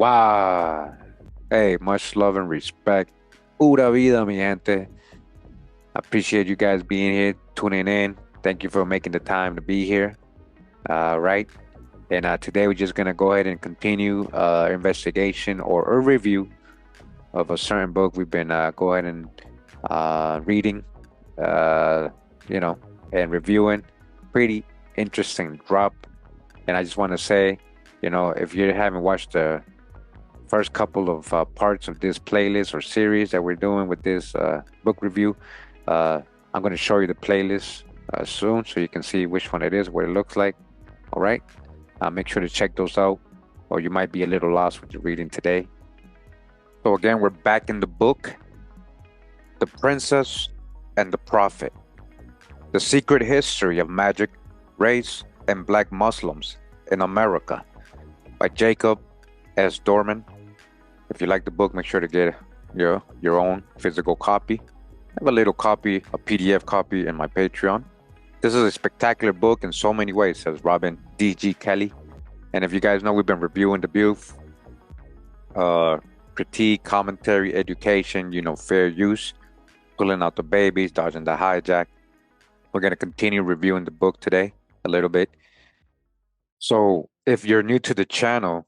Wow. Hey, much love and respect. Pura vida, mi gente. I appreciate you guys being here, tuning in. Thank you for making the time to be here. Right. And today we're just going to go ahead and continue investigation or a review of a certain book we've been go ahead and reading, uh, you know, and reviewing. Pretty interesting drop. And I just want to say, if you haven't watched the first couple of parts of this playlist or series that we're doing with this book review. I'm going to show you the playlist soon so you can see which one it is, what it looks like. All right. Make sure to check those out, or you might be a little lost what you're reading today. So, again, we're back in the book The Princess and the Prophet: The Secret History of Magic, Race, and Black Muslims in America by Jacob S. Dorman. If you like the book, make sure to get your own physical copy. I have a little copy, a PDF copy in my Patreon. This is a spectacular book in so many ways, says Robin D.G. Kelly. And if you guys know, we've been reviewing the Buf, critique, commentary, education, fair use, pulling out the babies, dodging the hijack. We're going to continue reviewing the book today a little bit. So if you're new to the channel,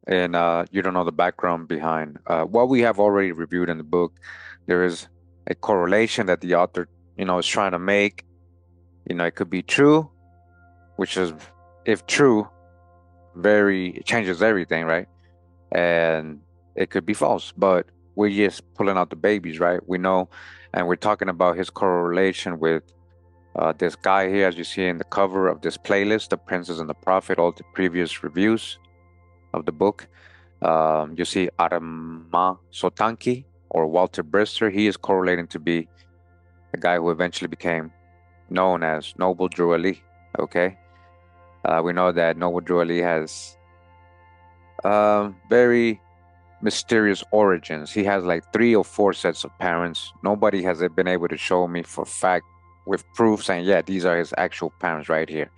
and you don't know the background behind what we have already reviewed in the book, there is a correlation that the author, is trying to make. It could be true, which is, if true, it changes everything, right? And it could be false, but we're just pulling out the babies, right? We know, and we're talking about his correlation with this guy here, as you see in the cover of this playlist, The Princess and the Prophet, all the previous reviews of the book. You see Arama Sotanki or Walter Brister. He is correlating to be the guy who eventually became known as Noble Drew Ali. Okay. We know that Noble Drew Ali has very mysterious origins. He has like 3 or 4 sets of parents. Nobody has been able to show me for fact with proof saying, yeah, these are his actual parents right here.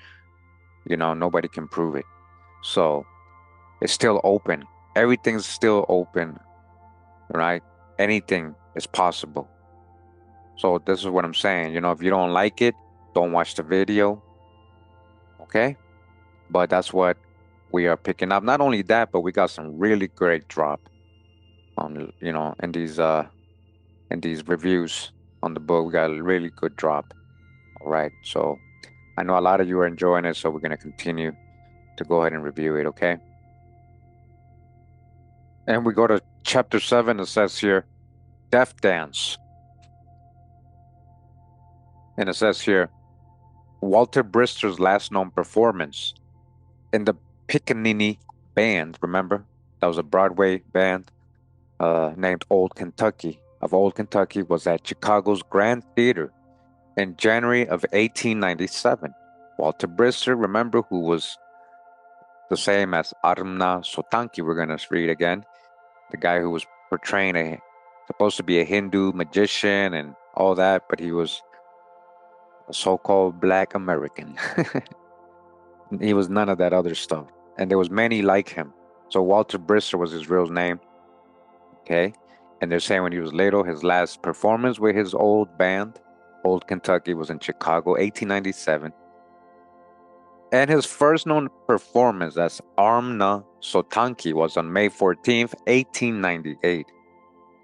Nobody can prove it. So it's still open. Everything's still open, right? Anything is possible. So this is what I'm saying. If you don't like it, don't watch the video. Okay? But that's what we are picking up. Not only that, but we got some really great drop on, in these reviews on the book. We got a really good drop. All right. So I know a lot of you are enjoying it, so we're going to continue to go ahead and review it. Okay? And we go to chapter 7. It says here, Death Dance. And it says here, Walter Brister's last known performance in the Pickaninny Band. Remember, that was a Broadway band named Old Kentucky. Of Old Kentucky was at Chicago's Grand Theater in January of 1897. Walter Brister, remember, who was the same as Armna Sotanki, we're going to read again. The guy who was portraying supposed to be a Hindu magician and all that, but he was a so-called Black American. He was none of that other stuff. And there was many like him. So Walter Brister was his real name. Okay. And they're saying when he was little, his last performance with his old band, Old Kentucky, was in Chicago, 1897. And his first known performance as Armna Sotanki was on May 14th, 1898,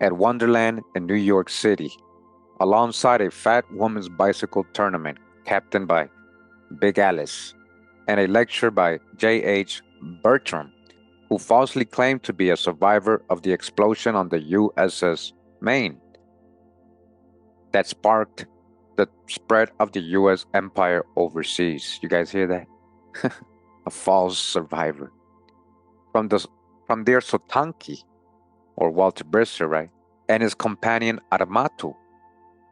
at Wonderland in New York City, alongside a fat woman's bicycle tournament captained by Big Alice, and a lecture by J.H. Bertram, who falsely claimed to be a survivor of the explosion on the USS Maine that sparked the spread of the U.S. empire overseas. You guys hear that? A false survivor. From their Sotanki, or Walter Brister, right, and his companion Aramato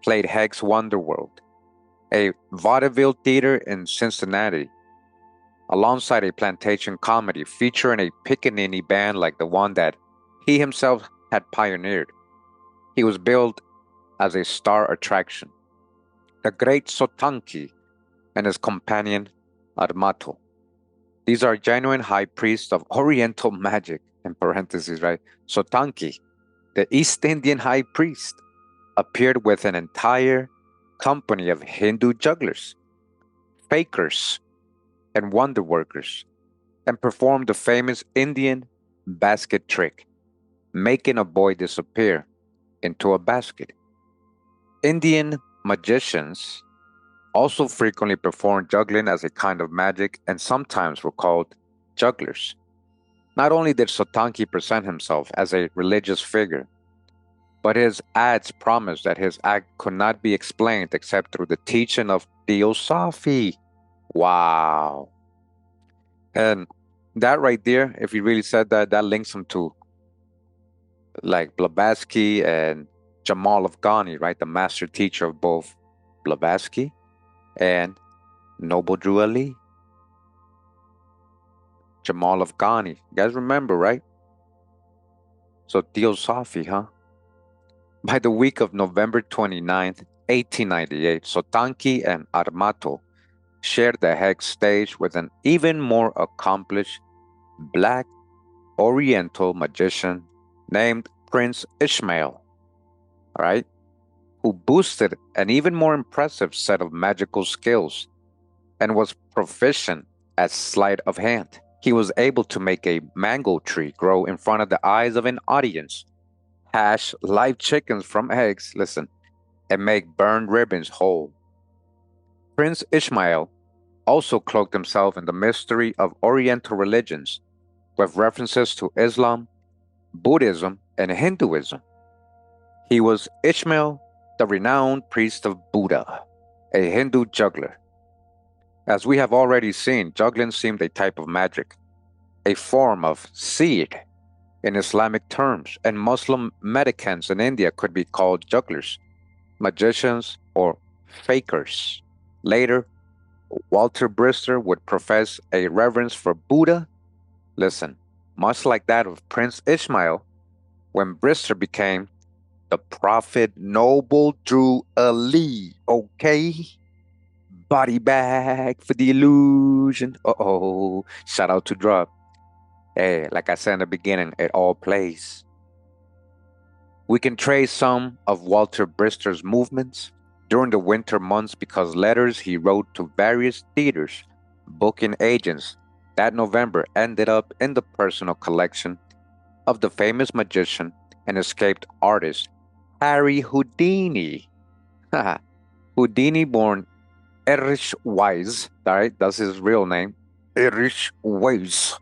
played Hex Wonderworld, a vaudeville theater in Cincinnati, alongside a plantation comedy featuring a Pickaninny band like the one that he himself had pioneered. He was billed as a star attraction. The great Sotanki and his companion Armato. These are genuine high priests of Oriental magic in parentheses, right? Sotanki, the East Indian high priest, appeared with an entire company of Hindu jugglers, fakers, and wonder workers, and performed the famous Indian basket trick, making a boy disappear into a basket. Indian magicians also frequently performed juggling as a kind of magic and sometimes were called jugglers. Not only did Sotanki present himself as a religious figure, but his ads promised that his act could not be explained except through the teaching of Theosophy. Wow. And that right there, if he really said that, that links him to like Blavatsky and Jamal Afghani, right? The master teacher of both Blavatsky and Noble Drew Ali. Jamal Afghani. You guys remember, right? So Theosophy, huh? By the week of November 29th, 1898, Sotanki and Armato shared the Hex stage with an even more accomplished black Oriental magician named Prince Ishmael, right? Who boosted an even more impressive set of magical skills and was proficient at sleight of hand. He was able to make a mango tree grow in front of the eyes of an audience, hash live chickens from eggs, listen, and make burned ribbons whole. Prince Ishmael also cloaked himself in the mystery of Oriental religions with references to Islam, Buddhism, and Hinduism. He was Ishmael, the renowned priest of Buddha, a Hindu juggler. As we have already seen, juggling seemed a type of magic, a form of seed in Islamic terms, and Muslim mendicants in India could be called jugglers, magicians, or fakers. Later, Walter Brister would profess a reverence for Buddha. Listen, much like that of Prince Ishmael, when Brister became the Prophet Noble Drew Ali, okay? Body bag for the illusion. Uh-oh. Shout out to Drop. Hey, like I said in the beginning, it all plays. We can trace some of Walter Brister's movements during the winter months because letters he wrote to various theaters, booking agents that November ended up in the personal collection of the famous magician and escaped artist Harry Houdini. Houdini, born Erich Weiss, right? That's his real name. Erich Weiss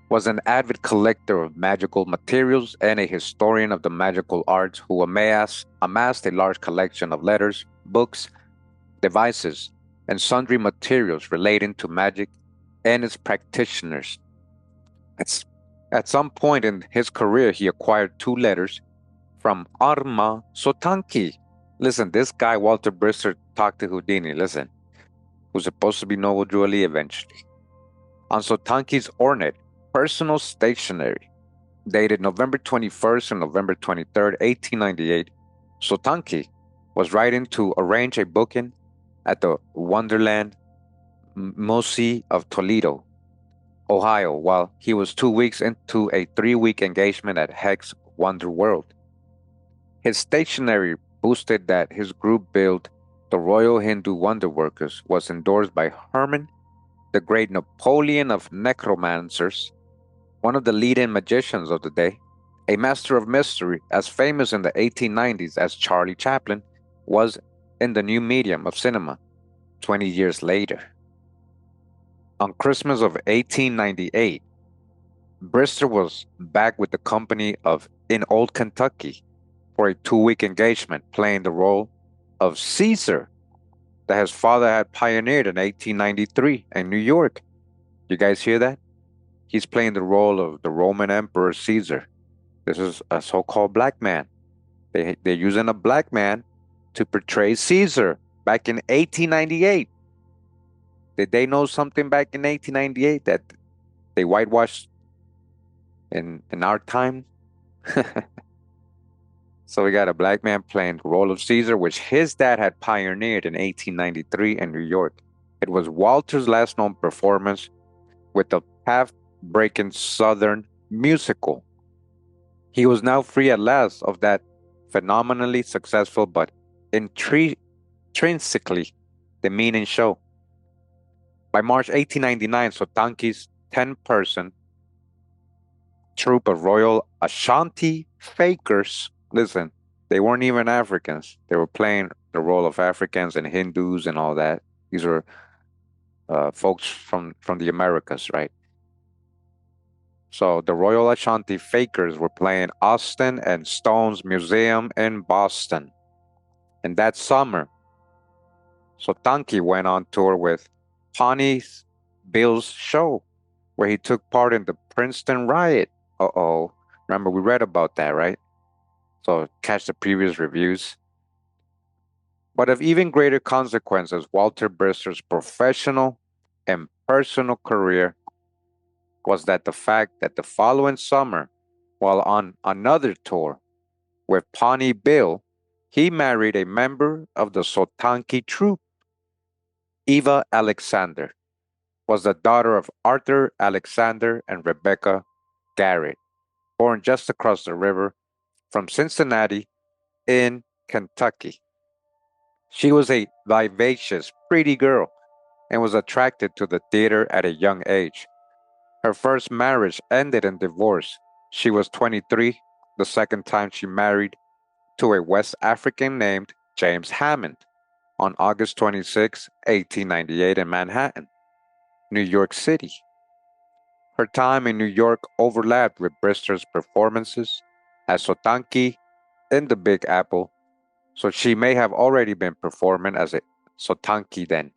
was an avid collector of magical materials and a historian of the magical arts who amassed a large collection of letters, books, devices, and sundry materials relating to magic and its practitioners. At some point in his career, he acquired two letters from Arma Sotanki. Listen, this guy, Walter Brister, talked to Houdini, listen, who's supposed to be Noble Drew Ali eventually. On Sotanki's ornate personal stationery, dated November 21st and November 23rd, 1898, Sotanki was writing to arrange a booking at the Wonderland Musée of Toledo, Ohio, while he was 2 weeks into a 3-week engagement at Hex Wonder World. His stationery boasted that his group built the Royal Hindu Wonder Workers was endorsed by Herman, the great Napoleon of necromancers, one of the leading magicians of the day, a master of mystery as famous in the 1890s as Charlie Chaplin was in the new medium of cinema 20 years later. On Christmas of 1898, Brister was back with the company of In Old Kentucky for a 2-week engagement playing the role of Caesar that his father had pioneered in 1893 in New York. You guys hear that? He's playing the role of the Roman Emperor Caesar. This is a so-called black man. They're using a black man to portray Caesar back in 1898. Did they know something back in 1898 that they whitewashed in our time? So we got a black man playing the role of Caesar, which his dad had pioneered in 1893 in New York. It was Walter's last known performance with the path-breaking Southern musical. He was now free at last of that phenomenally successful but intrinsically demeaning show. By March 1899, Sotanki's 10-person troupe of Royal Ashanti fakers, listen, they weren't even Africans. They were playing the role of Africans and Hindus and all that. These were folks from the Americas, right? So the Royal Ashanti Fakers were playing Austin and Stone's Museum in Boston. And that summer, Sotanki went on tour with Pawnee Bill's show, where he took part in the Princeton riot. Uh-oh. Remember, we read about that, right? So catch the previous reviews. But of even greater consequences, Walter Brister's professional and personal career was that the fact that the following summer, while on another tour with Pawnee Bill, he married a member of the Sotanki troupe. Eva Alexander was the daughter of Arthur Alexander and Rebecca Garrett, born just across the river from Cincinnati in Kentucky. She was a vivacious, pretty girl and was attracted to the theater at a young age. Her first marriage ended in divorce. She was 23, the second time she married to a West African named James Hammond on August 26, 1898 in Manhattan, New York City. Her time in New York overlapped with Brister's performances as Sotanki in the Big Apple, so she may have already been performing as a Sotanki then.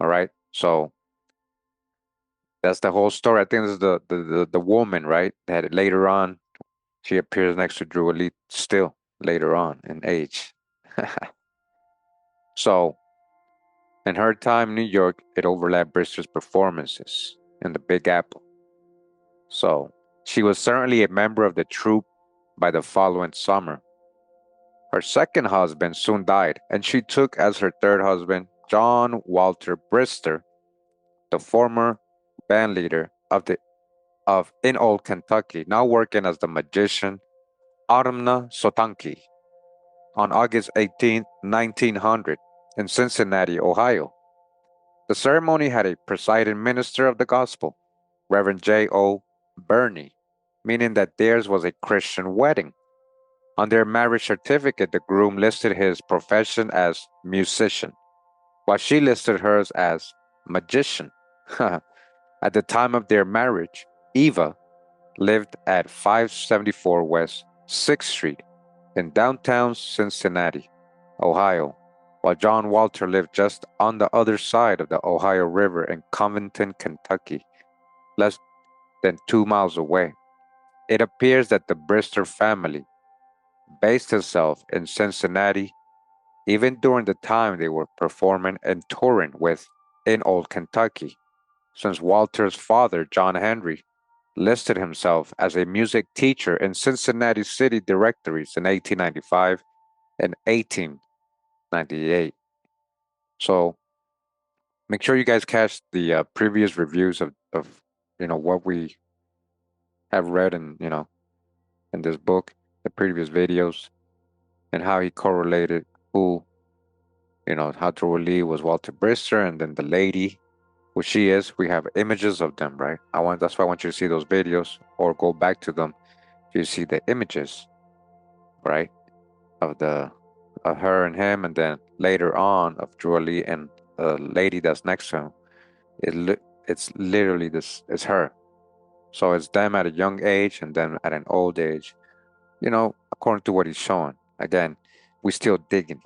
All right, so that's the whole story. I think this is the woman, right? That later on she appears next to Drew Elite still later on in age. So in her time in New York, it overlapped Brister's performances in the Big Apple. So she was certainly a member of the troupe by the following summer. Her second husband soon died, and she took as her third husband John Walter Brister, the former bandleader of in Old Kentucky, now working as the magician Autumna Sotanki, on August 18, 1900, in Cincinnati, Ohio. The ceremony had a presiding minister of the gospel, Reverend J. O. Burney, meaning that theirs was a Christian wedding. On their marriage certificate, the groom listed his profession as musician, while she listed hers as magician. At the time of their marriage, Eva lived at 574 West 6th Street in downtown Cincinnati, Ohio, while John Walter lived just on the other side of the Ohio River in Covington, Kentucky, less than 2 miles away. It appears that the Brister family based itself in Cincinnati even during the time they were performing and touring with in Old Kentucky, since Walter's father, John Henry, listed himself as a music teacher in Cincinnati city directories in 1895 and 1898. So make sure you guys catch the previous reviews of what we have read in this book, the previous videos, and how he correlated how Drew Lee was Walter Brister, and then the lady, who she is. We have images of them, right? That's why I want you to see those videos or go back to them. You see the images, right, of her and him, and then later on of Drew Lee and the lady that's next to him. It's literally this. It's her. So it's them at a young age and then at an old age. According to what he's showing. Again, we still digging.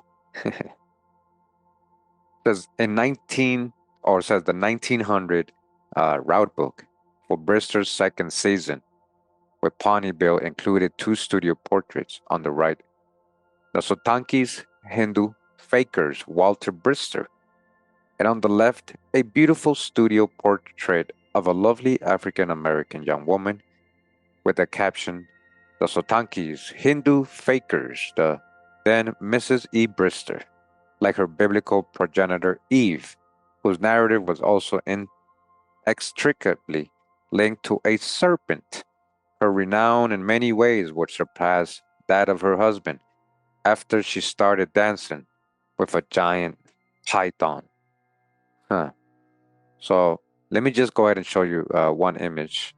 Says the 1900 route book for Brister's second season, with Pawnee Bill included 2 studio portraits on the right. The Sotanki's Hindu fakers, Walter Brister, and on the left, a beautiful studio portrait of a lovely African American young woman with the caption, "The Sotanki's Hindu fakers, the then Mrs. E. Brister," like her biblical progenitor Eve, whose narrative was also inextricably linked to a serpent Her renown in many ways would surpass that of her husband after she started dancing with a giant python. Huh. So let me just go ahead and show you one image.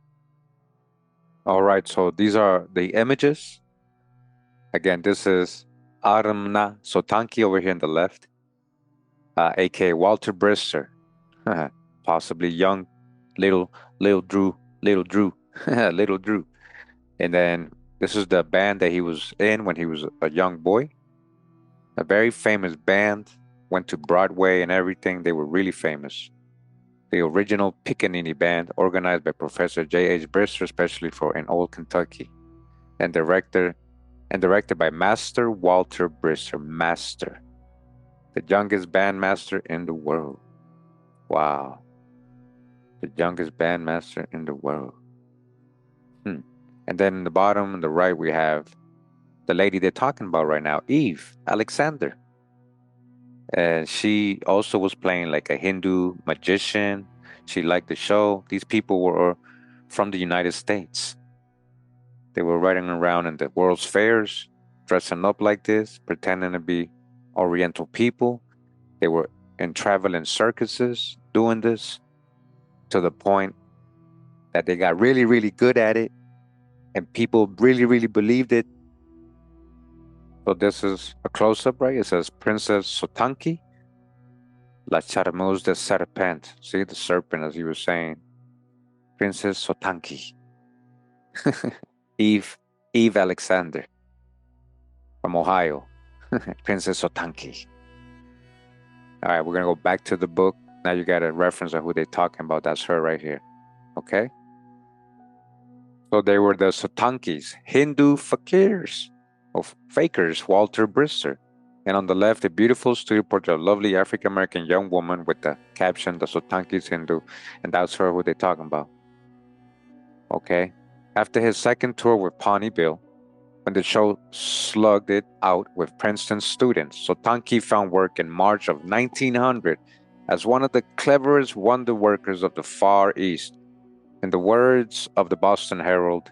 All right, so these are the images. Again, this is Aramna Sotanki over here on the left, aka Walter Brister, possibly young little Drew, little Drew, little Drew. And then this is the band that he was in when he was a young boy. A very famous band, went to Broadway and everything. They were really famous. The original Pickaninny band, organized by Professor J.H. Brister, especially for in Old Kentucky, and directed by Master Walter Brister, Master, the youngest bandmaster in the world. Wow, the youngest bandmaster in the world. And then in the bottom on the right, we have the lady they're talking about right now, Eve Alexander. And she also was playing like a Hindu magician. She liked the show. These people were from the United States. They were riding around in the world's fairs, dressing up like this, pretending to be Oriental people. They were in traveling circuses doing this to the point that they got really, really good at it. And people really, really believed it. So this is a close-up, right? It says Princess Sotanki, La Charmeuse de Serpent. See the serpent, as you were saying. Princess Sotanki. Eve Alexander from Ohio. Princess Sotanki. All right, we're going to go back to the book. Now you got a reference of who they're talking about. That's her right here. Okay? So they were the Sotankis, Hindu fakirs, of fakers, Walter Brister. And on the left, a beautiful studio portrait of a lovely African-American young woman with the caption, the Sotankis Hindu. And that's her who they're talking about. Okay? After his second tour with Pawnee Bill, when the show slugged it out with Princeton students, Sotanki found work in March of 1900 as one of the cleverest wonder workers of the Far East. In the words of the Boston Herald,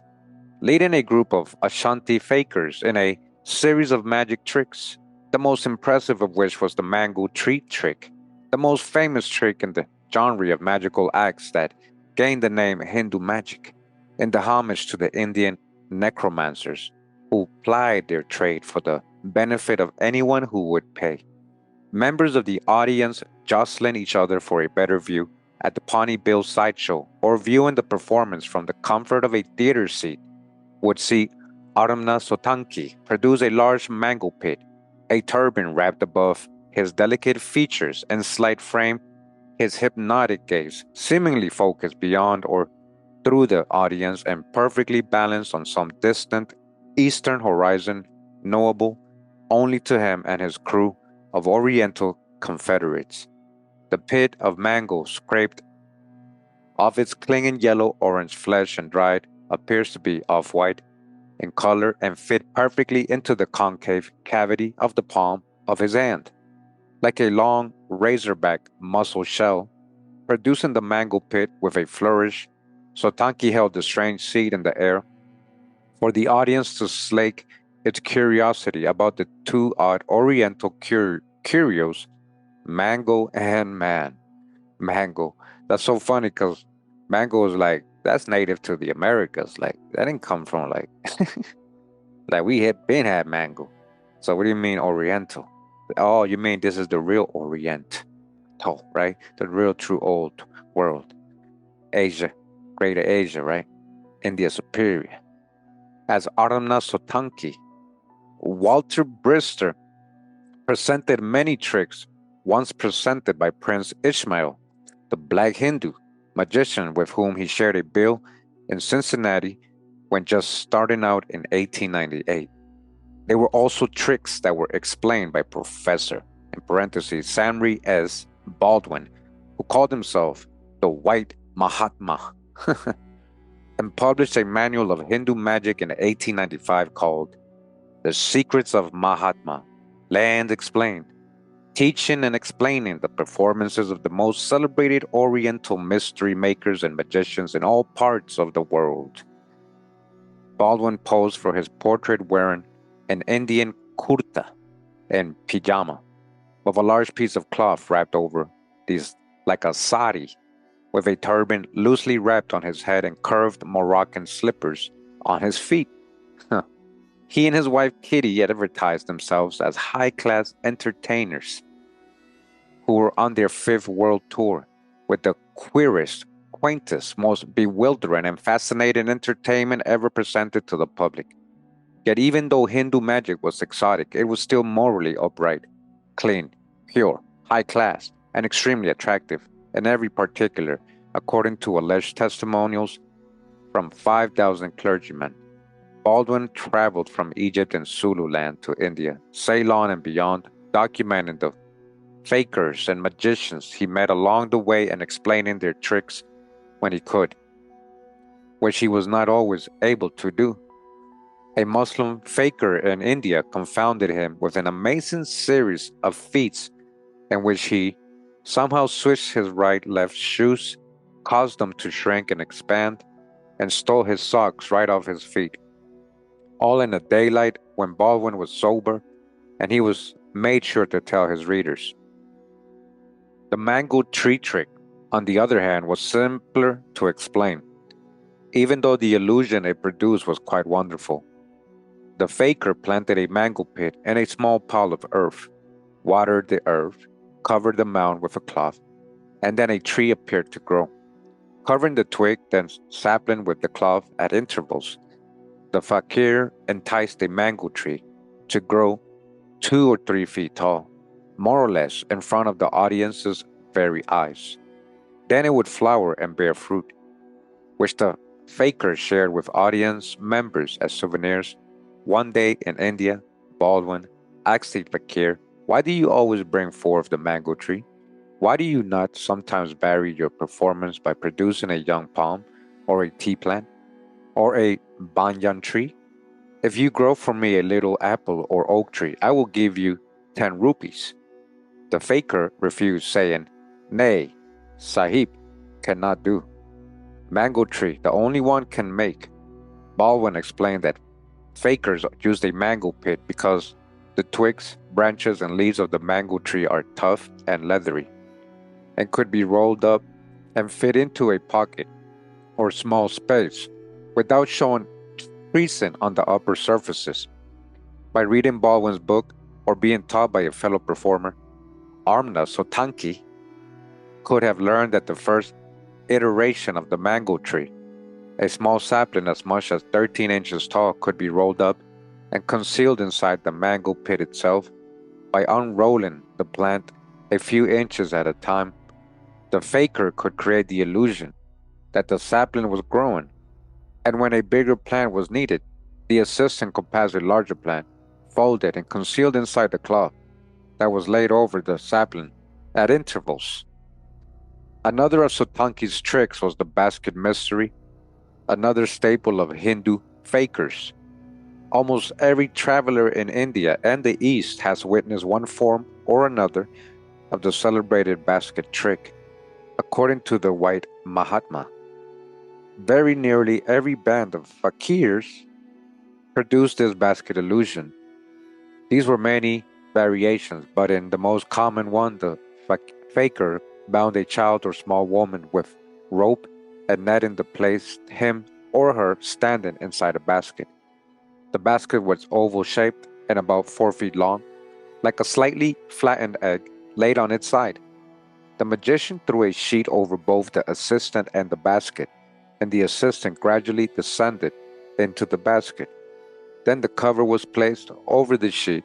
leading a group of Ashanti fakers in a series of magic tricks, the most impressive of which was the mango treat trick, the most famous trick in the genre of magical acts that gained the name Hindu magic, in the homage to the Indian necromancers who plied their trade for the benefit of anyone who would pay. Members of the audience jostling each other for a better view at the Pawnee Bill sideshow or viewing the performance from the comfort of a theater seat would see Aramna Sotanki produce a large mango pit, a turban wrapped above his delicate features and slight frame, his hypnotic gaze seemingly focused beyond or through the audience and perfectly balanced on some distant eastern horizon knowable only to him and his crew of Oriental Confederates. The pit of mango scraped off its clinging yellow-orange flesh and dried appears to be off-white in color and fit perfectly into the concave cavity of the palm of his hand. Like a long razorback mussel shell, producing the mango pit with a flourish, Sotanki held the strange seed in the air for the audience to slake its curiosity about the two odd Oriental curios, mango and man. Mango. That's so funny because mango is like, that's native to the Americas. Like, that didn't come from like, like we had had mango. So what do you mean Oriental? Oh, you mean this is the real Oriental, right? The real true old world. Asia, Greater Asia, right? India Superior. As Aramna Sotanki, Walter Brister presented many tricks once presented by Prince Ishmael, the Black Hindu magician with whom he shared a bill in Cincinnati when just starting out in 1898. There were also tricks that were explained by Professor, in parentheses, Sanri S. Baldwin, who called himself the White Mahatma, and published a manual of Hindu magic in 1895 called The Secrets of Mahatma, Land Explained, teaching and explaining the performances of the most celebrated Oriental mystery makers and magicians in all parts of the world. Baldwin posed for his portrait wearing an Indian kurta and pajama, with a large piece of cloth wrapped over these like a sari, with a turban loosely wrapped on his head and curved Moroccan slippers on his feet. He and his wife Kitty advertised themselves as high-class entertainers who were on their fifth world tour with the queerest, quaintest, most bewildering and fascinating entertainment ever presented to the public. Yet even though Hindu magic was exotic, it was still morally upright, clean, pure, high class, and extremely attractive in every particular, according to alleged testimonials from 5,000 clergymen. Baldwin traveled from Egypt and Zululand to India, Ceylon, and beyond, documenting the fakers and magicians he met along the way and explaining their tricks when he could, which he was not always able to do. A Muslim faker in India confounded him with an amazing series of feats in which he somehow switched his right-left shoes, caused them to shrink and expand, and stole his socks right off his feet. All in the daylight when Baldwin was sober, and he was made sure to tell his readers. The mango tree trick, on the other hand, was simpler to explain, even though the illusion it produced was quite wonderful. The faker planted a mango pit in a small pile of earth, watered the earth, covered the mound with a cloth, and then a tree appeared to grow. Covering the twig, then sapling with the cloth at intervals, the fakir enticed a mango tree to grow 2 or 3 feet tall, more or less in front of the audience's very eyes. Then it would flower and bear fruit, which the faker shared with audience members as souvenirs. One day in India, Baldwin asked the fakir, "Why do you always bring forth the mango tree? Why do you not sometimes vary your performance by producing a young palm, or a tea plant, or a banyan tree? If you grow for me a little apple or oak tree, I will give you 10 rupees." The faker refused, saying, "Nay, Sahib, cannot do. Mango tree, the only one can make." Baldwin explained that fakers used a mango pit because the twigs, branches, and leaves of the mango tree are tough and leathery, and could be rolled up and fit into a pocket or small space without showing creasing on the upper surfaces. By reading Baldwin's book or being taught by a fellow performer, Armna Sotanki could have learned that the first iteration of the mango tree, a small sapling as much as 13 inches tall, could be rolled up and concealed inside the mango pit itself. By unrolling the plant a few inches at a time, the faker could create the illusion that the sapling was growing, and when a bigger plant was needed, the assistant could pass a larger plant, folded and concealed inside the cloth that was laid over the sapling at intervals. Another of Sotanki's tricks was the basket mystery, another staple of Hindu fakers. Almost every traveler in India and the East has witnessed one form or another of the celebrated basket trick. According to the white Mahatma, very nearly every band of fakirs produced this basket illusion. These were many variations, but in the most common one, the faker bound a child or small woman with rope and netting to place him or her standing inside a basket. The basket was oval shaped and about 4 feet long, like a slightly flattened egg laid on its side. The magician threw a sheet over both the assistant and the basket, and the assistant gradually descended into the basket. Then the cover was placed over the sheet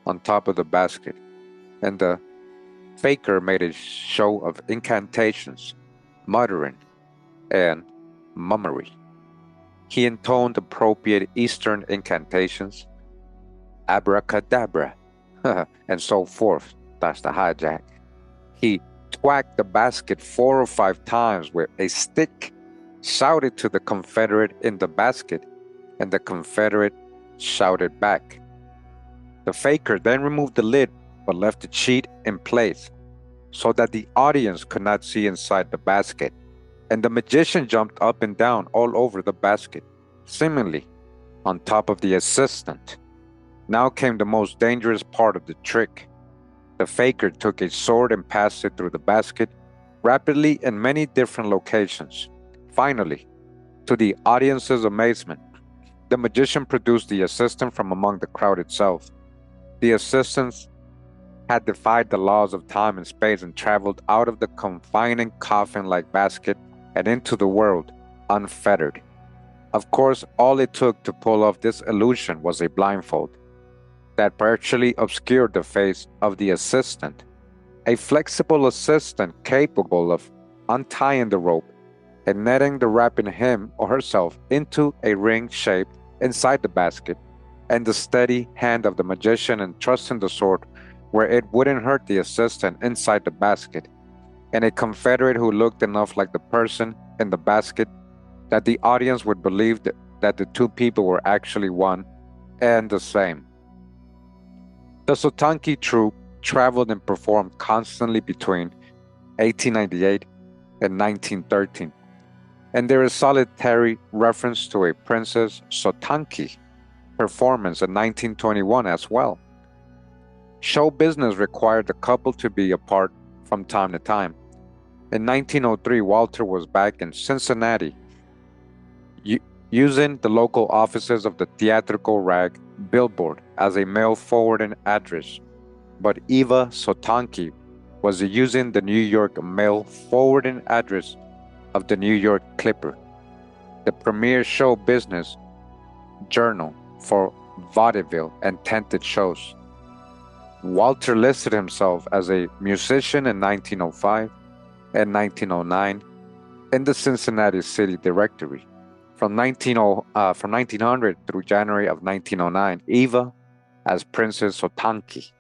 on top of the basket, and the faker made a show of incantations, muttering, and mummery. He intoned appropriate Eastern incantations, abracadabra, and so forth. That's the hijack. He thwacked the basket 4 or 5 times with a stick, shouted to the Confederate in the basket, and the Confederate shouted back. The faker then removed the lid but left the sheet in place so that the audience could not see inside the basket, and the magician jumped up and down all over the basket, seemingly on top of the assistant. Now came the most dangerous part of the trick. The faker took a sword and passed it through the basket rapidly in many different locations. Finally, to the audience's amazement, the magician produced the assistant from among the crowd itself. The assistant had defied the laws of time and space and traveled out of the confining coffin-like basket and into the world, unfettered. Of course, all it took to pull off this illusion was a blindfold that partially obscured the face of the assistant, a flexible assistant capable of untying the rope and netting the wrapping him or herself into a ring shaped inside the basket, and the steady hand of the magician entrusting the sword where it wouldn't hurt the assistant inside the basket, and a confederate who looked enough like the person in the basket that the audience would believe that the two people were actually one and the same. The Sotanki troupe traveled and performed constantly between 1898 and 1913, and there is solitary reference to a Princess Sotanki performance in 1921 as well. Show business required the couple to be apart from time to time. In 1903, Walter was back in Cincinnati, using the local offices of the theatrical rag billboard as a mail forwarding address, but Eva Sotanki was using the New York mail forwarding address of the New York Clipper, the premier show business journal for vaudeville and tented shows. Walter listed himself as a musician in 1905 and 1909 in the Cincinnati City Directory. From 1900 through January of 1909, Eva, as Princess Sotanki,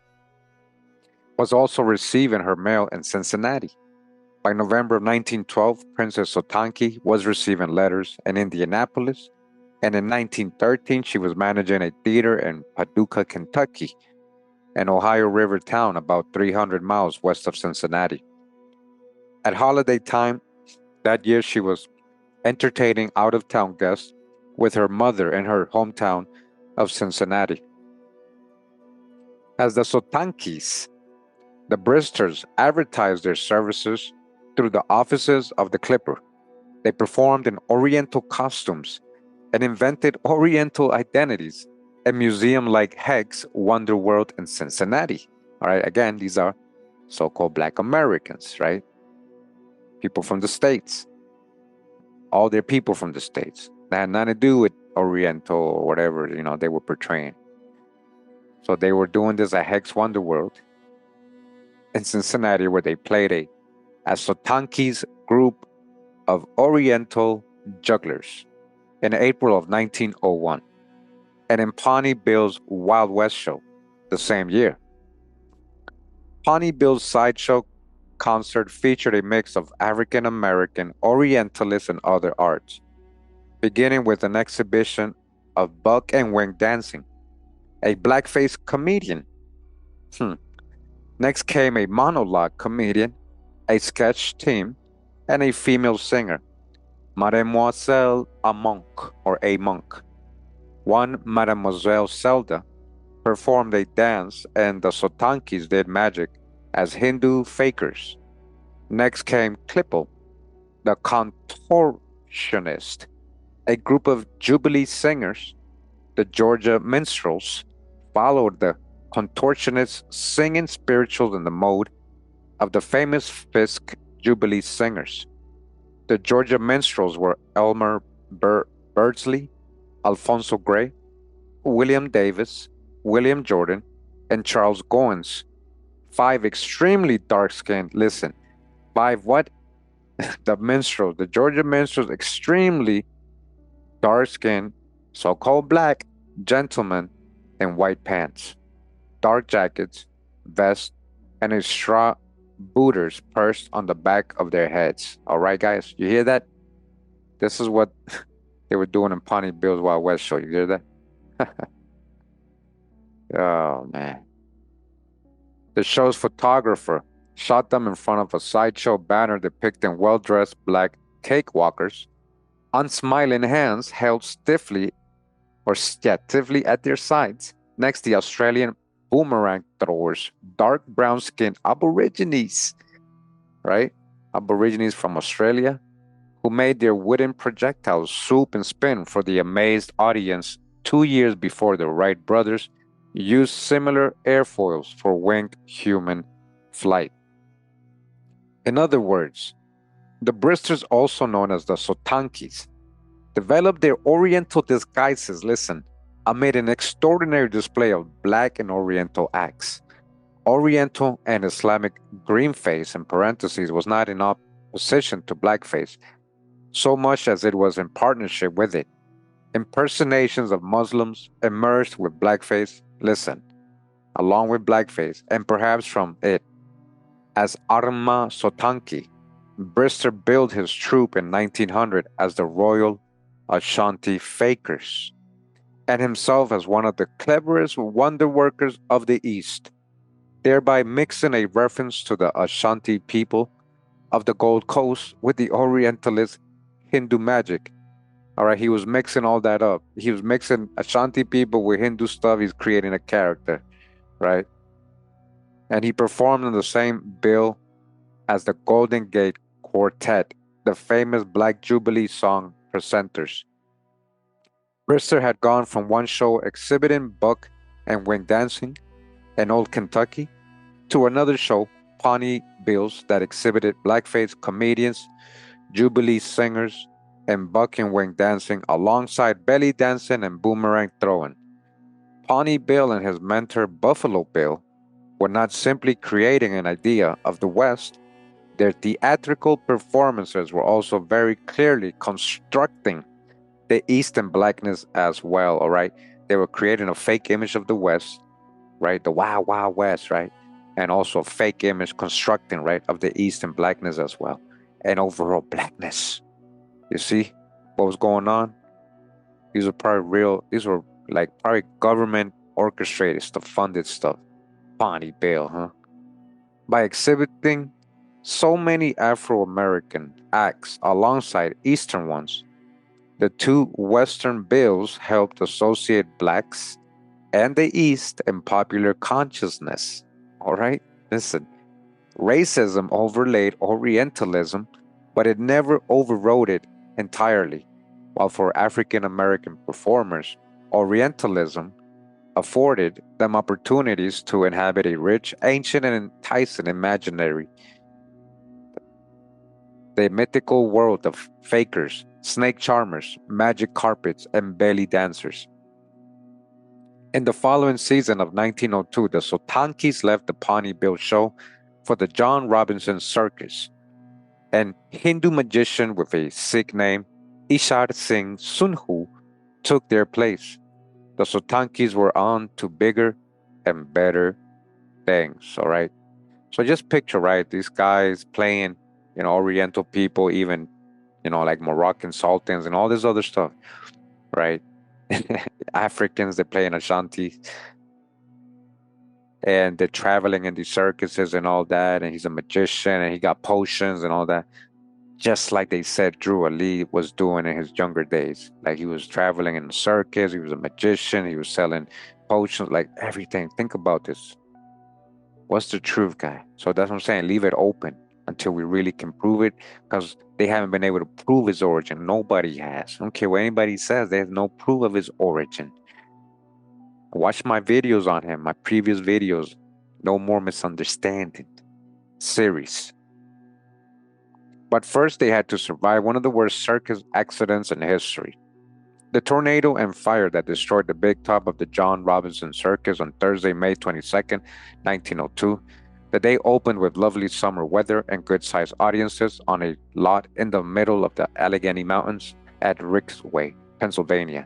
was also receiving her mail in Cincinnati. By November of 1912, Princess Sotanki was receiving letters in Indianapolis, and in 1913 she was managing a theater in Paducah, Kentucky, an Ohio River town about 300 miles west of Cincinnati. At holiday time that year, she was entertaining out-of-town guests with her mother in her hometown of Cincinnati. As the Sotankis, the Bristers advertised their services through the offices of the Clipper. They performed in Oriental costumes and invented Oriental identities. A museum like Hecht's Wonder World in Cincinnati. All right, again, these are so-called Black Americans, right? People from the States. All their people from the States. That had nothing to do with Oriental or whatever, they were portraying. So they were doing this at Hecht's Wonder World in Cincinnati, where they played a Sotanki's group of Oriental jugglers in April of 1901, and in Pawnee Bill's Wild West show the same year. Pawnee Bill's sideshow concert featured a mix of African American, Orientalists, and other arts, beginning with an exhibition of buck and wing dancing, a blackface comedian. Next came a monologue comedian, a sketch team, and a female singer, Mademoiselle a monk or a monk. One Mademoiselle Zelda performed a dance, and the Sotankis did magic as Hindu fakers. Next came Klipple, the contortionist, a group of Jubilee singers. The Georgia minstrels followed the contortionists, singing spirituals in the mode of the famous Fisk Jubilee singers. The Georgia minstrels were Elmer Beardsley, Alfonso Gray, William Davis, William Jordan, and Charles Goins. 5 extremely dark-skinned, listen, 5 what? The Georgia minstrels, extremely dark-skinned, so-called black gentlemen in white pants, dark jackets, vests, and a straw booters perched on the back of their heads. All right, guys, you hear that? This is what they were doing in Pawnee Bill's Wild West show. You hear that? Oh, man. The show's photographer shot them in front of a sideshow banner depicting well-dressed black cakewalkers, unsmiling hands held stiffly or statively at their sides. Next, the Australian boomerang throwers, dark brown skinned Aborigines, right? Aborigines from Australia who made their wooden projectiles swoop and spin for the amazed audience 2 years before the Wright brothers used similar airfoils for winged human flight. In other words, the Bristers, also known as the Sotankis, developed their Oriental disguises, listen, amid an extraordinary display of Black and Oriental acts. Oriental and Islamic greenface, in parentheses, was not in opposition to blackface, so much as it was in partnership with it. Impersonations of Muslims emerged with blackface, listen, along with blackface, and perhaps from it, as Arma Sotanki. Brister billed his troupe in 1900 as the Royal Ashanti Fakers, and himself as one of the cleverest wonder workers of the East, thereby mixing a reference to the Ashanti people of the Gold Coast with the Orientalist Hindu magic. All right, he was mixing all that up. He was mixing Ashanti people with Hindu stuff. He's creating a character, right? And he performed in the same bill as the Golden Gate Quartet, the famous Black Jubilee song presenters. Brister had gone from one show exhibiting buck and wing dancing in Old Kentucky to another show, Pawnee Bills, that exhibited blackface comedians, Jubilee singers, and buck and wing dancing alongside belly dancing and boomerang throwing. Pawnee Bill and his mentor Buffalo Bill were not simply creating an idea of the West, their theatrical performances were also very clearly constructing the East and blackness as well, all right? They were creating a fake image of the West, right? The Wild Wild West, right? And also a fake image constructing, right, of the East and blackness as well, and overall blackness. You see what was going on? These were like probably government orchestrated stuff, funded stuff. Pawnee Bill, huh? By exhibiting so many Afro American acts alongside Eastern ones, the two Western bills helped associate blacks and the East in popular consciousness. All right? Listen, racism overlaid Orientalism, but it never overrode it entirely. While for African American performers, Orientalism afforded them opportunities to inhabit a rich, ancient, and enticing imaginary, the mythical world of fakers, snake charmers, magic carpets, and belly dancers. In the following season of 1902, the Sotankis left the Pawnee Bill show for the John Robinson Circus. An Hindu magician with a Sikh name, Ishar Singh Sunhu, took their place. The Sotankis were on to bigger and better things, all right? So just picture, right, these guys playing, Oriental people, even, like Moroccan sultans and all this other stuff, right? Africans, they play in Ashanti, and they're traveling in these circuses and all that, and he's a magician, and he got potions and all that, just like they said Drew Ali was doing in his younger days. Like he was traveling in a circus, he was a magician, he was selling potions, like everything. Think about this. What's the truth, guy? So that's what I'm saying. Leave it open until we really can prove it, because they haven't been able to prove his origin. Nobody has. I don't care what anybody says. There's no proof of his origin. Watch my videos on him, my previous videos. No more misunderstanding series. But first, they had to survive one of the worst circus accidents in history. The tornado and fire that destroyed the big top of the John Robinson Circus on Thursday, May 22nd, 1902. The day opened with lovely summer weather and good-sized audiences on a lot in the middle of the Allegheny Mountains at Ricksway, Pennsylvania.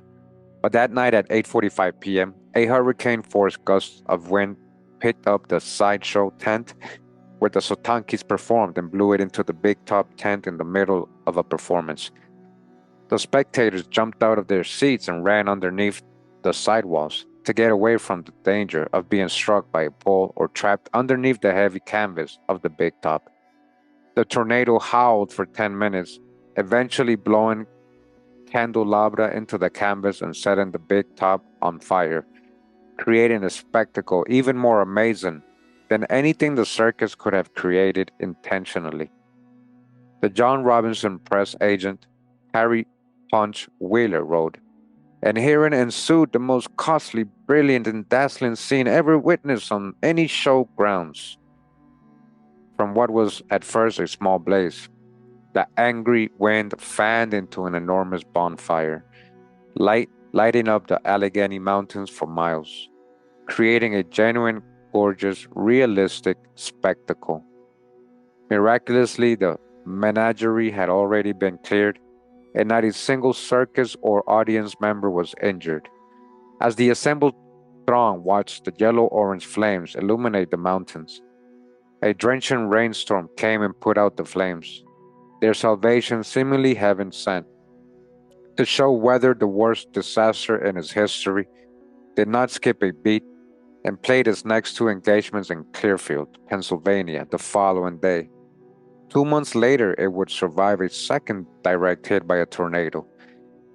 But that night at 8:45 p.m., a hurricane-force gust of wind picked up the sideshow tent where the Sotankis performed and blew it into the big top tent in the middle of a performance. The spectators jumped out of their seats and ran underneath the sidewalls to get away from the danger of being struck by a pole or trapped underneath the heavy canvas of the big top. The tornado howled for 10 minutes, eventually blowing candelabra into the canvas and setting the big top on fire, creating a spectacle even more amazing than anything the circus could have created intentionally. The John Robinson press agent, Harry Punch Wheeler, wrote, and herein ensued the most costly, brilliant, and dazzling scene ever witnessed on any show grounds. From what was at first a small blaze, the angry wind fanned into an enormous bonfire, lighting up the Allegheny Mountains for miles, creating a genuine, gorgeous, realistic spectacle. Miraculously, the menagerie had already been cleared, and not a single circus or audience member was injured. As the assembled throng watched the yellow-orange flames illuminate the mountains, a drenching rainstorm came and put out the flames, their salvation seemingly heaven sent. To show whether the worst disaster in its history did not skip a beat and played its next two engagements in Clearfield, Pennsylvania, the following day. 2 months later, it would survive a second direct hit by a tornado,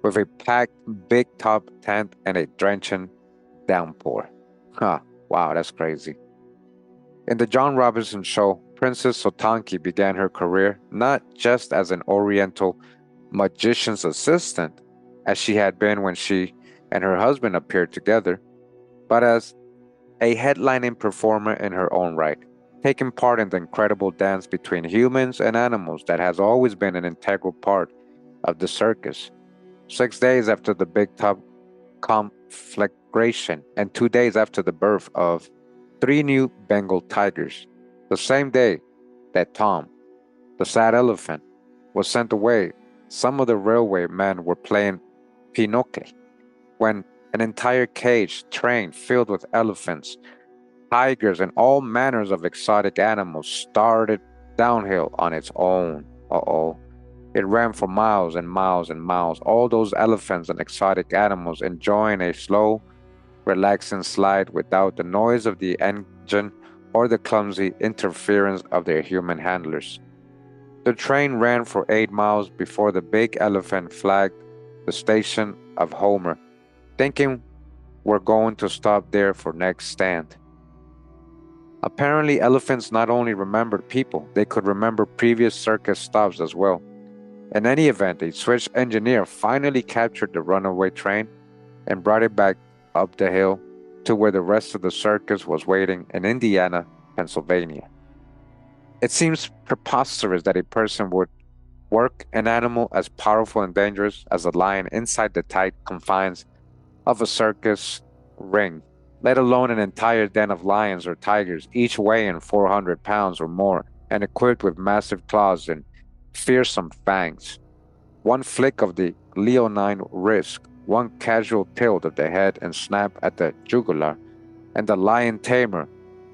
with a packed big top tent and a drenching downpour. Huh, wow, that's crazy. In the John Robinson show, Princess Sotanki began her career not just as an Oriental magician's assistant, as she had been when she and her husband appeared together, but as a headlining performer in her own right, taking part in the incredible dance between humans and animals that has always been an integral part of the circus. 6 days after the big top conflagration and 2 days after the birth of three new Bengal tigers, the same day that Tom, the sad elephant, was sent away, some of the railway men were playing pinochle when an entire cage train filled with elephants, tigers, and all manners of exotic animals started downhill on its own. Uh-oh. It ran for miles and miles and miles, all those elephants and exotic animals enjoying a slow, relaxing slide without the noise of the engine or the clumsy interference of their human handlers. The train ran for 8 miles before the big elephant flagged the station of Homer, thinking we're going to stop there for next stand. Apparently, elephants not only remembered people, they could remember previous circus stops as well. In any event, a switch engineer finally captured the runaway train and brought it back up the hill to where the rest of the circus was waiting in Indiana, Pennsylvania. It seems preposterous that a person would work an animal as powerful and dangerous as a lion inside the tight confines of a circus ring, let alone an entire den of lions or tigers, each weighing 400 pounds or more and equipped with massive claws and fearsome fangs. One flick of the leonine wrist, one casual tilt of the head and snap at the jugular, and the lion tamer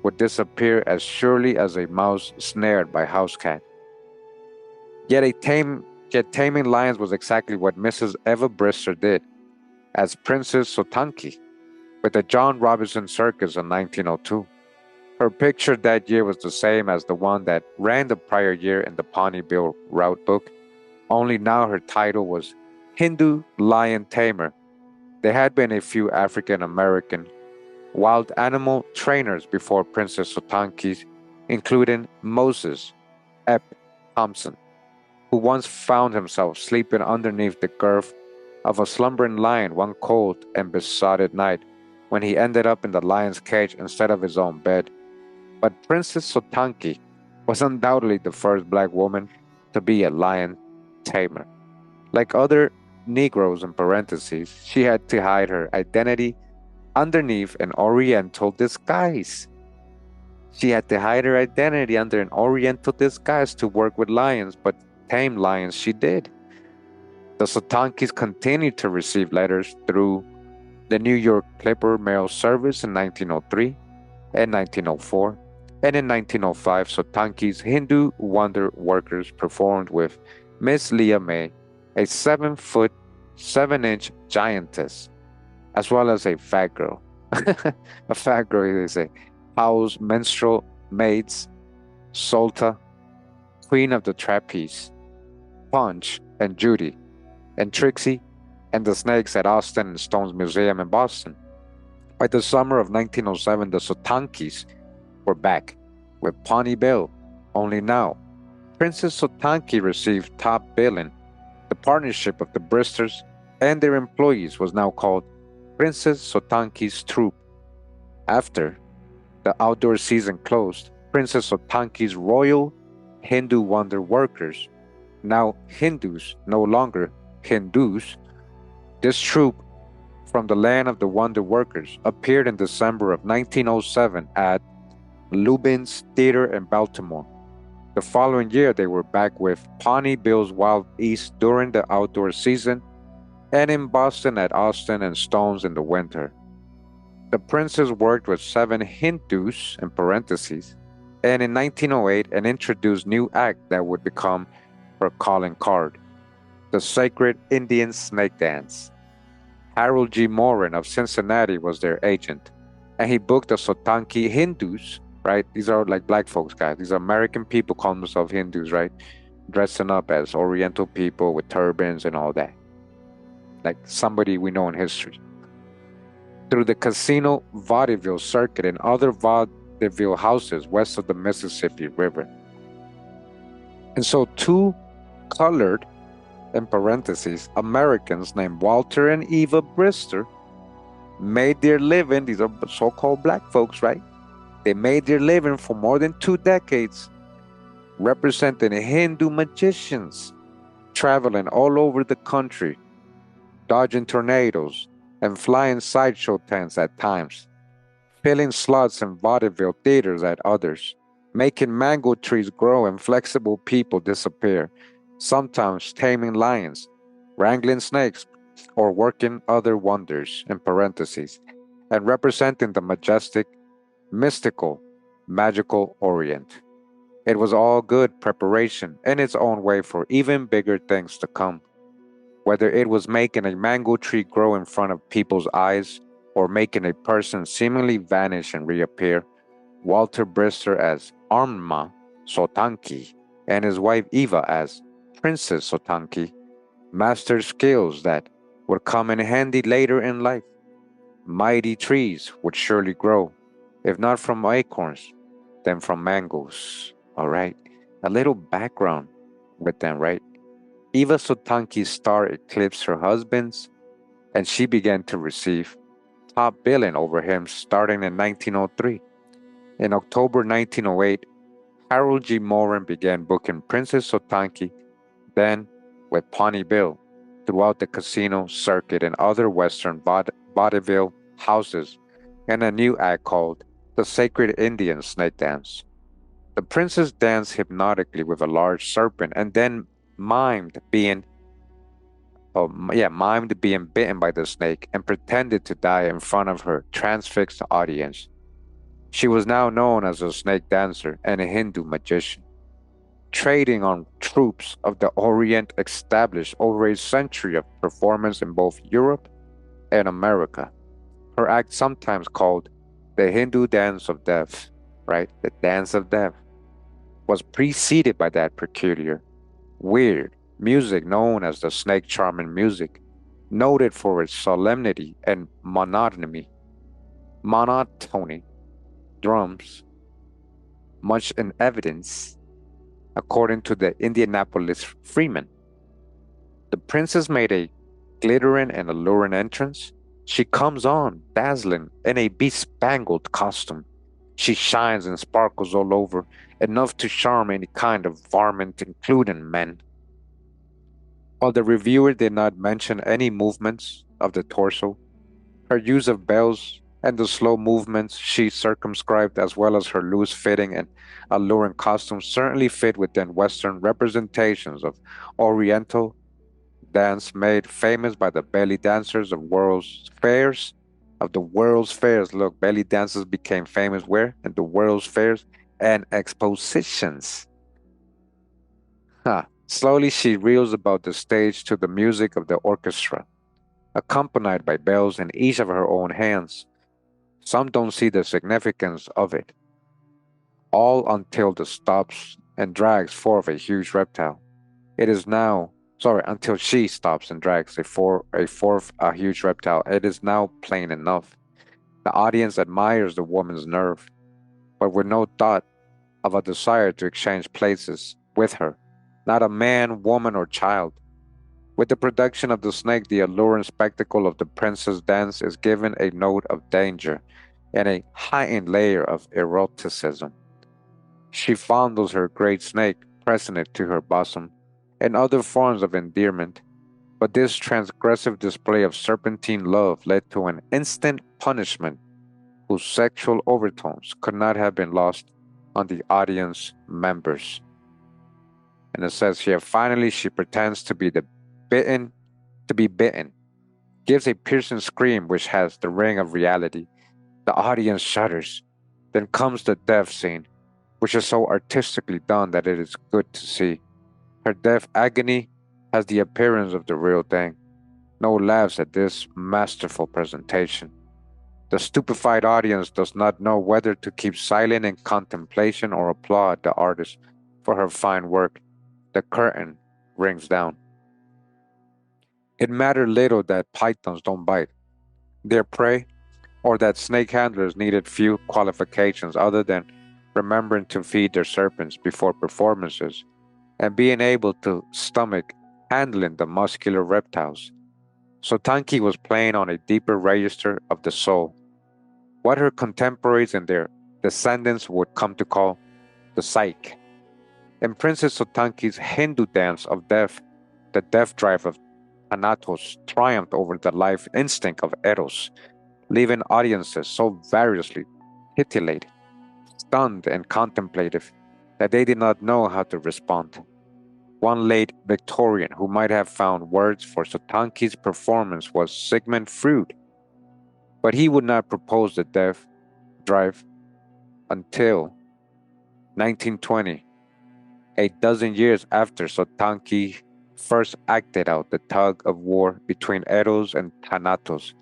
would disappear as surely as a mouse snared by house cat. Yet taming lions was exactly what Mrs. Eva Brister did, as Princess Sotanki, with the John Robinson Circus in 1902. Her picture that year was the same as the one that ran the prior year in the Pawnee Bill route book, only now her title was Hindu Lion Tamer. There had been a few African American wild animal trainers before Princess Sotanki, including Moses Ep Thompson, who once found himself sleeping underneath the girth of a slumbering lion one cold and besotted night when he ended up in the lion's cage instead of his own bed. But Princess Sotanki was undoubtedly the first black woman to be a lion tamer. Like other Negroes in parentheses, she had to hide her identity underneath an Oriental disguise. She had to hide her identity under an Oriental disguise to work with lions, but tame lions she did. The Sotankis continued to receive letters through the New York Clipper Mail Service in 1903 and 1904, and in 1905, Sotanki's Hindu Wonder Workers performed with Miss Leah May, a 7-foot, 7-inch giantess, as well as a fat girl. A fat girl is a Powell's minstrel maids, Solta, Queen of the Trapeze, Punch, and Judy, and Trixie, and the snakes at Austin and Stone's Museum in Boston. By the summer of 1907, the Sotankis were back with Pawnee Bill. Only now, Princess Sotanki received top billing. The partnership of the Bristers and their employees was now called Princess Sotanki's Troupe. After the outdoor season closed, Princess Sotanki's Royal Hindu Wonder Workers, now Hindus, no longer Hindus, this troupe from the land of the Wonder Workers appeared in December of 1907 at Lubin's Theater in Baltimore. The following year, they were back with Pawnee Bill's Wild East during the outdoor season and in Boston at Austin and Stone's in the winter. The princess worked with 7 Hindus in parentheses, and in 1908 an introduced new act that would become her calling card, the Sacred Indian Snake Dance. Harold G. Morin of Cincinnati was their agent, and he booked the Sotanki Hindus, right? These are like black folks, guys. These are American people calling themselves Hindus, right? Dressing up as Oriental people with turbans and all that. Like somebody we know in history. Through the casino vaudeville circuit and other vaudeville houses west of the Mississippi River. And so 2 colored, in parentheses, Americans named Walter and Eva Brister made their living. These are so-called black folks, right? They made their living for more than 2 decades, representing Hindu magicians, traveling all over the country, dodging tornadoes, and flying sideshow tents at times, filling slots in vaudeville theaters at others, making mango trees grow and flexible people disappear, sometimes taming lions, wrangling snakes, or working other wonders, in parentheses, and representing the majestic, mystical, magical Orient. It was all good preparation in its own way for even bigger things to come. Whether it was making a mango tree grow in front of people's eyes or making a person seemingly vanish and reappear, Walter Brister as Arma Sotanki and his wife Eva as Princess Sotanki mastered skills that would come in handy later in life. Mighty trees would surely grow, if not from acorns, then from mangoes. All right, a little background with them, right? Eva Sotanki's star eclipsed her husband's, and she began to receive top billing over him starting in 1903. In October 1908, Harold G. Morin began booking Princess Sotanki, then with Pawnee Bill, throughout the casino circuit and other Western vaudeville houses, and a new act called the Sacred Indian Snake Dance. The princess danced hypnotically with a large serpent and then mimed being bitten by the snake and pretended to die in front of her transfixed audience. She was now known as a snake dancer and a Hindu magician, trading on troops of the Orient established over a century of performance in both Europe and America. Her act, sometimes called the Hindu Dance of Death, right? The Dance of Death, was preceded by that peculiar, weird music known as the snake charming music, noted for its solemnity and monotony, drums, much in evidence, according to the Indianapolis Freeman. The princess made a glittering and alluring entrance. She comes on, dazzling, in a bespangled costume. She shines and sparkles all over, enough to charm any kind of varmint, including men. While the reviewer did not mention any movements of the torso, her use of bells and the slow movements she circumscribed, as well as her loose-fitting and alluring costume, certainly fit within Western representations of Oriental dance made famous by the belly dancers of world's fairs. Of the world's fairs, look, belly dancers became famous where? In the world's fairs and expositions. Slowly she reels about the stage to the music of the orchestra, accompanied by bells in each of her own hands. Some don't see the significance of it, all until the stops and drags forth a huge reptile. It is now Sorry, until she stops and drags a huge reptile. It is now plain enough. The audience admires the woman's nerve, but with no thought of a desire to exchange places with her. Not a man, woman, or child. With the production of the snake, the alluring spectacle of the princess dance is given a note of danger and a heightened layer of eroticism. She fondles her great snake, pressing it to her bosom, and other forms of endearment, but this transgressive display of serpentine love led to an instant punishment whose sexual overtones could not have been lost on the audience members. And it says here, finally she pretends bitten to be bitten, gives a piercing scream which has the ring of reality. The audience shudders. Then comes the death scene, which is so artistically done that it is good to see. Her death agony has the appearance of the real thing. No laughs at this masterful presentation. The stupefied audience does not know whether to keep silent in contemplation or applaud the artist for her fine work. The curtain rings down. It mattered little that pythons don't bite their prey, or that snake handlers needed few qualifications other than remembering to feed their serpents before performances and being able to stomach handling the muscular reptiles. Sotanki was playing on a deeper register of the soul, what her contemporaries and their descendants would come to call the psyche. In Princess Sotanki's Hindu dance of death, the death drive of Thanatos triumphed over the life instinct of Eros, leaving audiences so variously titillated, stunned, and contemplative that they did not know how to respond. One late Victorian who might have found words for Sotanki's performance was Sigmund Freud, but he would not propose the death drive until 1920, a dozen years after Sotanki first acted out the tug of war between Eros and Thanatos,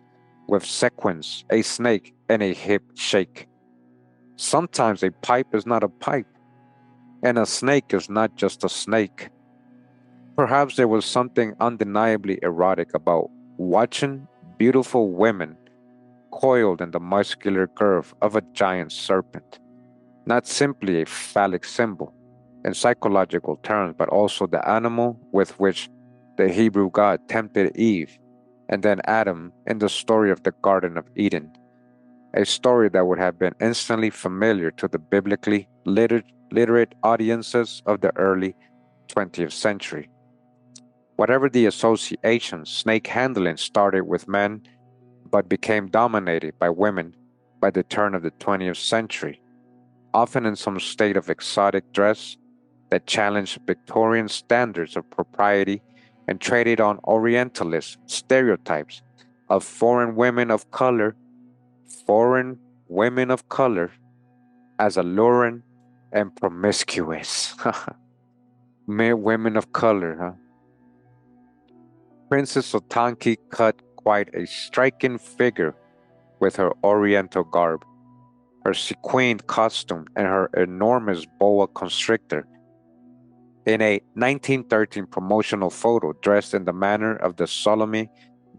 with sequins, a snake, and a hip shake. Sometimes a pipe is not a pipe, and a snake is not just a snake. Perhaps there was something undeniably erotic about watching beautiful women coiled in the muscular curve of a giant serpent, not simply a phallic symbol in psychological terms, but also the animal with which the Hebrew God tempted Eve and then Adam in the story of the Garden of Eden, a story that would have been instantly familiar to the biblically literate audiences of the early 20th century. Whatever the association, snake handling started with men but became dominated by women by the turn of the 20th century, often in some state of exotic dress that challenged Victorian standards of propriety and traded on Orientalist stereotypes of foreign women of color as alluring and promiscuous. Mere women of color, huh? Princess Sotanki cut quite a striking figure with her Oriental garb, her sequined costume, and her enormous boa constrictor. In a 1913 promotional photo, dressed in the manner of the Salome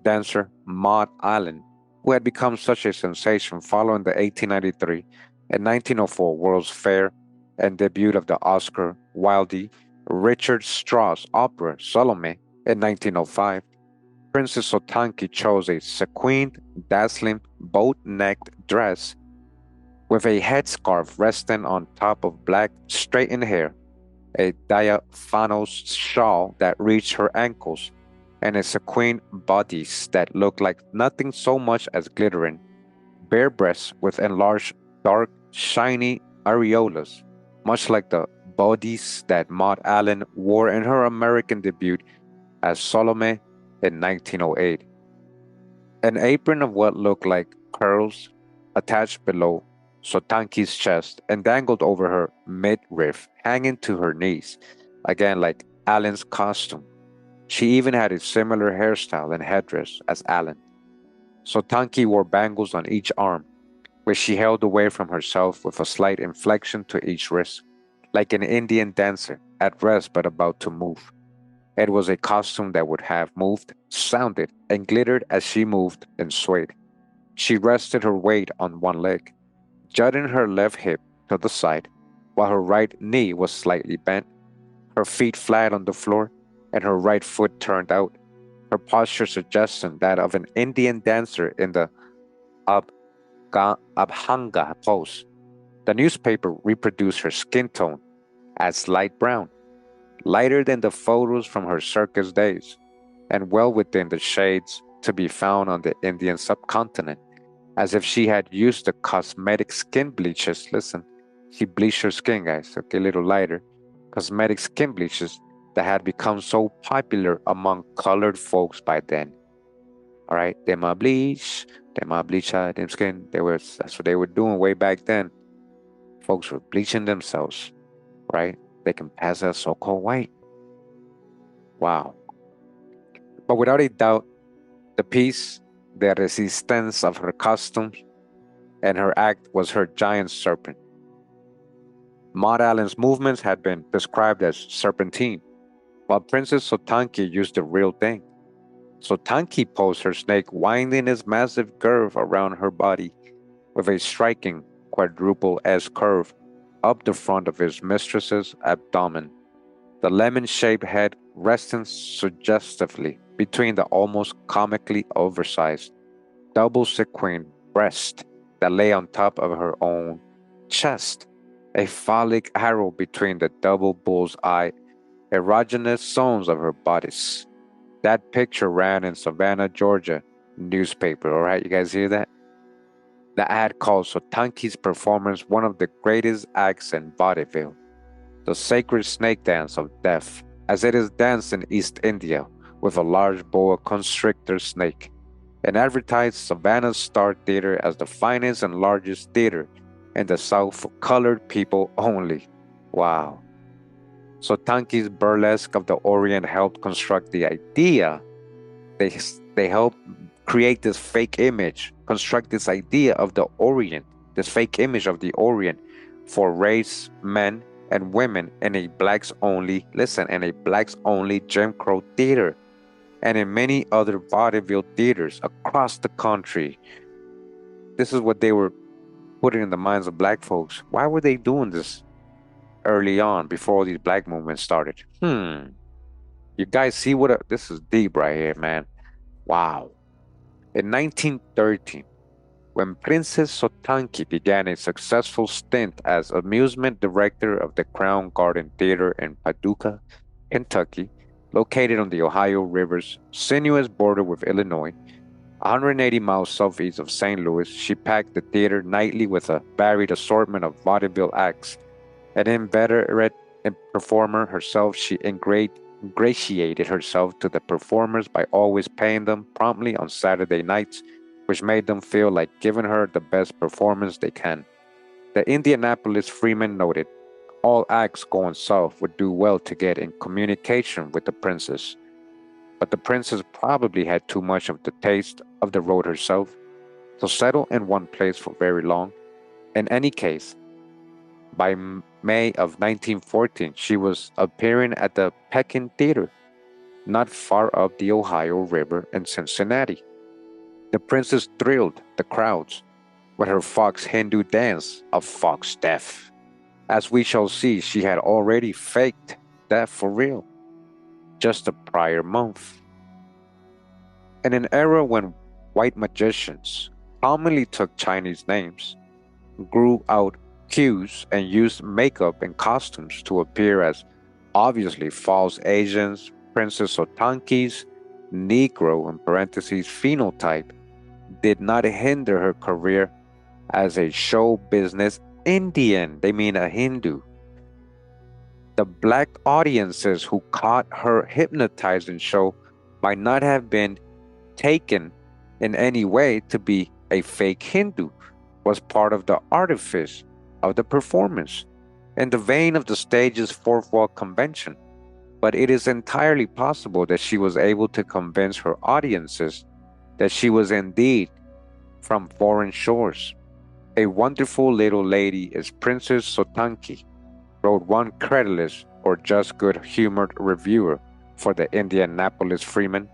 dancer Maud Allen, who had become such a sensation following the 1893 and 1904 World's Fair and debut of the Oscar Wilde Richard Strauss opera Salome in 1905, Princess Sotanki chose a sequined, dazzling, boat-necked dress with a headscarf resting on top of black, straightened hair, a diaphanous shawl that reached her ankles, and a sequined bodice that looked like nothing so much as glittering, bare breasts with enlarged, dark, shiny areolas, much like the bodice that Maud Allen wore in her American debut as Salome in 1908. An apron of what looked like curls attached below Sotanki's chest and dangled over her midriff, hanging to her knees, again like Allen's costume. She even had a similar hairstyle and headdress as Allen. Sotanki wore bangles on each arm, which she held away from herself with a slight inflection to each wrist, like an Indian dancer at rest but about to move. It was a costume that would have moved, sounded, and glittered as she moved and swayed. She rested her weight on one leg, jutting her left hip to the side, while her right knee was slightly bent, her feet flat on the floor, and her right foot turned out, her posture suggesting that of an Indian dancer in the Abhanga pose. The newspaper reproduced her skin tone as light brown, lighter than the photos from her circus days, and well within the shades to be found on the Indian subcontinent, as if she had used the cosmetic skin bleaches. Listen, she bleached her skin, guys, okay, a little lighter. Cosmetic skin bleaches that had become so popular among colored folks by then. All right, them bleach, them skin. That's what they were doing way back then. Folks were bleaching themselves, right? They can pass as so-called white. Wow. But without a doubt, the piece, the resistance of her costumes, and her act was her giant serpent. Maud Allen's movements had been described as serpentine, while Princess Sotanki used the real thing. Sotanki posed her snake winding its massive curve around her body with a striking quadruple S curve up the front of his mistress's abdomen, the lemon-shaped head resting suggestively between the almost comically oversized double sequined breast that lay on top of her own chest, a phallic arrow between the double bull's eye erogenous zones of her bodice. That picture ran in Savannah, Georgia newspaper. All right, you guys hear that? The ad called Sotanki's performance one of the greatest acts in vaudeville, the sacred snake dance of death, as it is danced in East India with a large boa constrictor snake, and advertised Savannah's Star Theater as the finest and largest theater in the South for colored people only. Wow. Sotanki's burlesque of the Orient helped construct the idea. They helped create this fake image, construct this idea of the Orient, this fake image of the Orient for race, men, and women in a blacks only, listen, in a blacks only Jim Crow theater and in many other vaudeville theaters across the country. This is what they were putting in the minds of black folks. Why were they doing this early on before all these black movements started? You guys see this is deep right here, man. Wow. In 1913, when Princess Sotanki began a successful stint as amusement director of the Crown Garden Theater in Paducah, Kentucky, located on the Ohio River's sinuous border with Illinois, 180 miles southeast of St. Louis, she packed the theater nightly with a varied assortment of vaudeville acts. An inveterate performer herself, she ingratiated herself to the performers by always paying them promptly on Saturday nights, which made them feel like giving her the best performance they can. The Indianapolis Freeman noted, all acts going south would do well to get in communication with the princess. But the princess probably had too much of the taste of the road herself to settle in one place for very long. In any case, by May of 1914, she was appearing at the Pekin Theater, not far up the Ohio River in Cincinnati. The princess thrilled the crowds with her fox Hindu dance of fox death. As we shall see, she had already faked death for real just the prior month. In an era when white magicians commonly took Chinese names, grew out cues, and used makeup and costumes to appear as obviously false Asians, Princess Sotanki's Negro in parentheses phenotype did not hinder her career as a show business Indian. They mean a Hindu. The black audiences who caught her hypnotizing show might not have been taken in any way to be a fake Hindu, was part of the artifice of the performance, in the vein of the stage's fourth wall convention. But it is entirely possible that she was able to convince her audiences that she was indeed from foreign shores. A wonderful little lady is Princess Sotanki, wrote one credulous or just good-humored reviewer for the Indianapolis Freeman.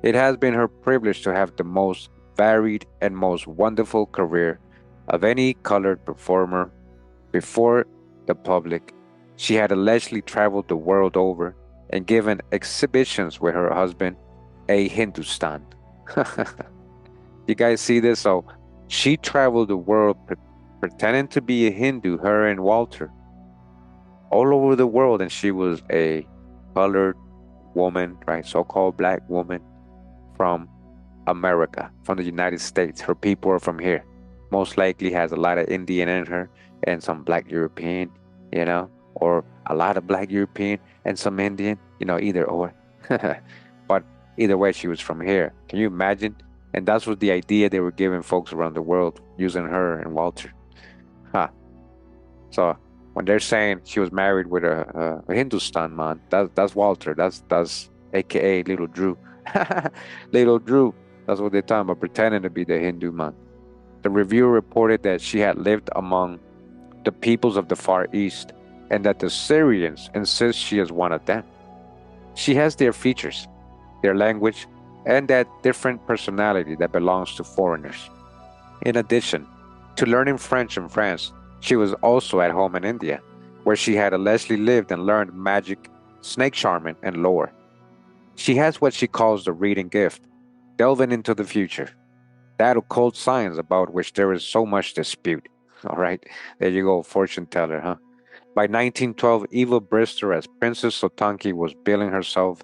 It has been her privilege to have the most varied and most wonderful career of any colored performer before the public. She had allegedly traveled the world over and given exhibitions with her husband, a Hindustan. You guys see this? So she traveled the world pretending to be a Hindu, her and Walter, all over the world, and she was a colored woman, right? So-called black woman from America, from the United States. Her people are from here. Most likely has a lot of Indian in her and some black European, or a lot of black European and some Indian, either or. But either way, she was from here. Can you imagine? And that's what the idea they were giving folks around the world using her and Walter. Huh. So when they're saying she was married with a Hindustan man, that's Walter. That's AKA Little Drew. Little Drew. That's what they're talking about, pretending to be the Hindu man. The reviewer reported that she had lived among the peoples of the Far East and that the Syrians insist she is one of them. She has their features, their language, and that different personality that belongs to foreigners. In addition to learning French in France, she was also at home in India, where she had allegedly lived and learned magic, snake charming, and lore. She has what she calls the reading gift, delving into the future, that occult science about which there is so much dispute. All right, there you go, fortune teller, huh? By 1912, Eva Brister as Princess Sotanki was billing herself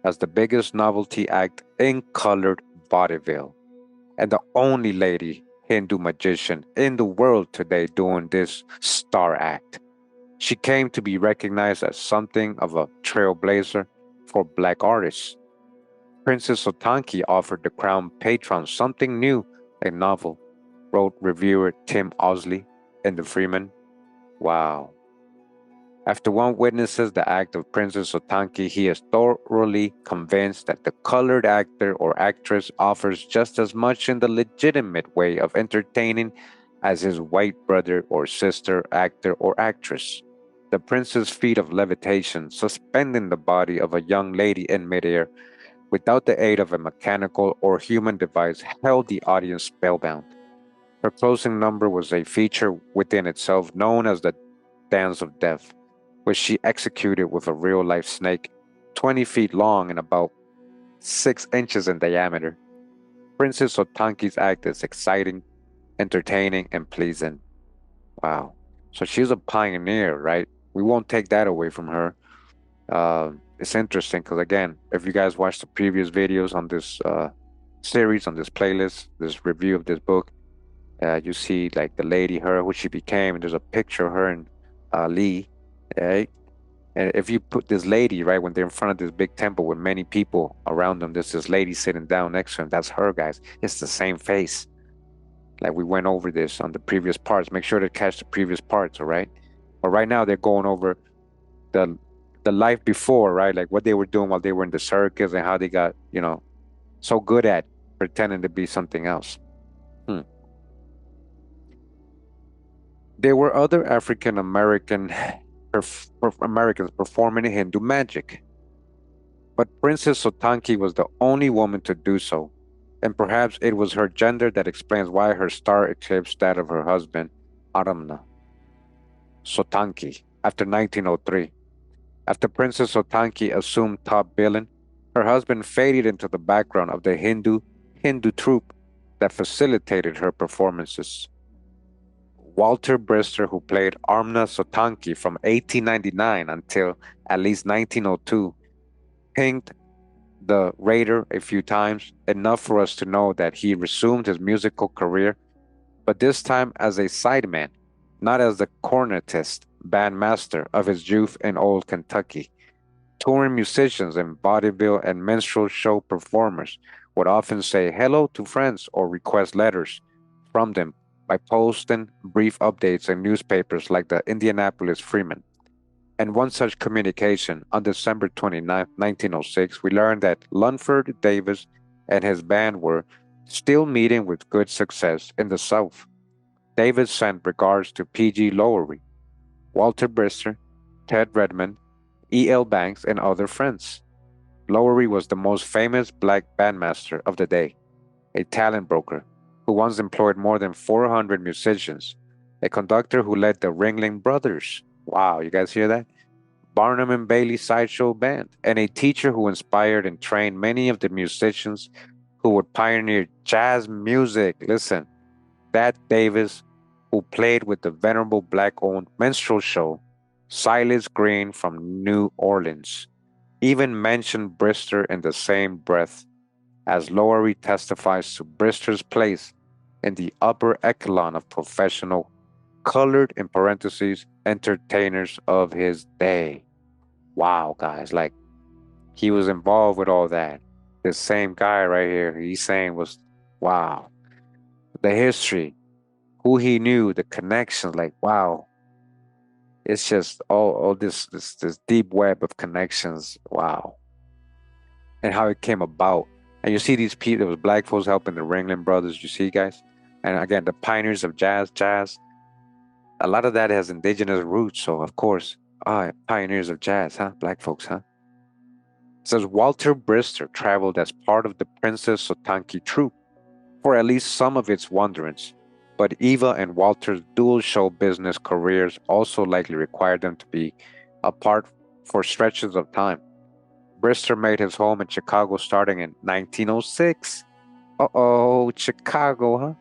as the biggest novelty act in colored vaudeville, and the only lady Hindu magician in the world today doing this star act. She came to be recognized as something of a trailblazer for black artists. Princess Sotanki offered the crown patron something new and novel, wrote reviewer Tim Osley in The Freeman. Wow. After one witnesses the act of Princess Sotanki, he is thoroughly convinced that the colored actor or actress offers just as much in the legitimate way of entertaining as his white brother or sister actor or actress. The princess feat of levitation, suspending the body of a young lady in midair without the aid of a mechanical or human device, held the audience spellbound. Her closing number was a feature within itself known as the Dance of Death, which she executed with a real-life snake, 20 feet long and about 6 inches in diameter. Princess Sotanki's act is exciting, entertaining, and pleasing. Wow. So she's a pioneer, right? We won't take that away from her. It's interesting because, again, if you guys watch the previous videos on this series, on this playlist, this review of this book, you see like the lady, her, who she became, and there's a picture of her and Ali, right? And if you put this lady, right, when they're in front of this big temple with many people around them, there's this lady sitting down next to him. That's her, guys. It's the same face. Like we went over this on the previous parts. Make sure to catch the previous parts, all right? But right now they're going over the life before, right? Like what they were doing while they were in the circus and how they got, so good at pretending to be something else. There were other African Americans performing Hindu magic, but Princess Sotanki was the only woman to do so, and perhaps it was her gender that explains why her star eclipsed that of her husband, Aramna Sotanki, after 1903. After Princess Sotanki assumed top billing, her husband faded into the background of the Hindu troupe that facilitated her performances. Walter Brister, who played Amna Sotanki from 1899 until at least 1902, pinged the radar a few times, enough for us to know that he resumed his musical career, but this time as a sideman, not as the cornetist bandmaster of his youth in old Kentucky. Touring musicians and vaudeville and minstrel show performers would often say hello to friends or request letters from them by posting brief updates in newspapers like the Indianapolis Freeman. And one such communication on December 29, 1906, we learned that Lunford Davis and his band were still meeting with good success in the South. Davis sent regards to P.G. Lowery, Walter Brister, Ted Redmond, E.L. Banks, and other friends. Lowery was the most famous black bandmaster of the day, a talent broker who once employed more than 400 musicians, a conductor who led the Ringling Brothers. Wow, you guys hear that? Barnum and Bailey Sideshow Band, and a teacher who inspired and trained many of the musicians who would pioneer jazz music. Listen, Thad Davis, who played with the venerable black owned minstrel show, Silas Green from New Orleans, even mentioned Brister in the same breath, as Lowery testifies to Brister's place in the upper echelon of professional, colored in parentheses, entertainers of his day. Wow, guys, like he was involved with all that. This same guy right here, he's saying was, wow, the history, who he knew, the connections, like, wow, it's just all this deep web of connections. Wow. And how it came about. And you see these people, there was black folks helping the Ringling Brothers, you see, guys? And again, the pioneers of jazz, a lot of that has indigenous roots. So, of course, pioneers of jazz, huh? Black folks, huh? It says Walter Brister traveled as part of the Princess Sotanki troupe for at least some of its wanderings, but Eva and Walter's dual show business careers also likely required them to be apart for stretches of time. Brister made his home in Chicago starting in 1906. Uh-oh, Chicago,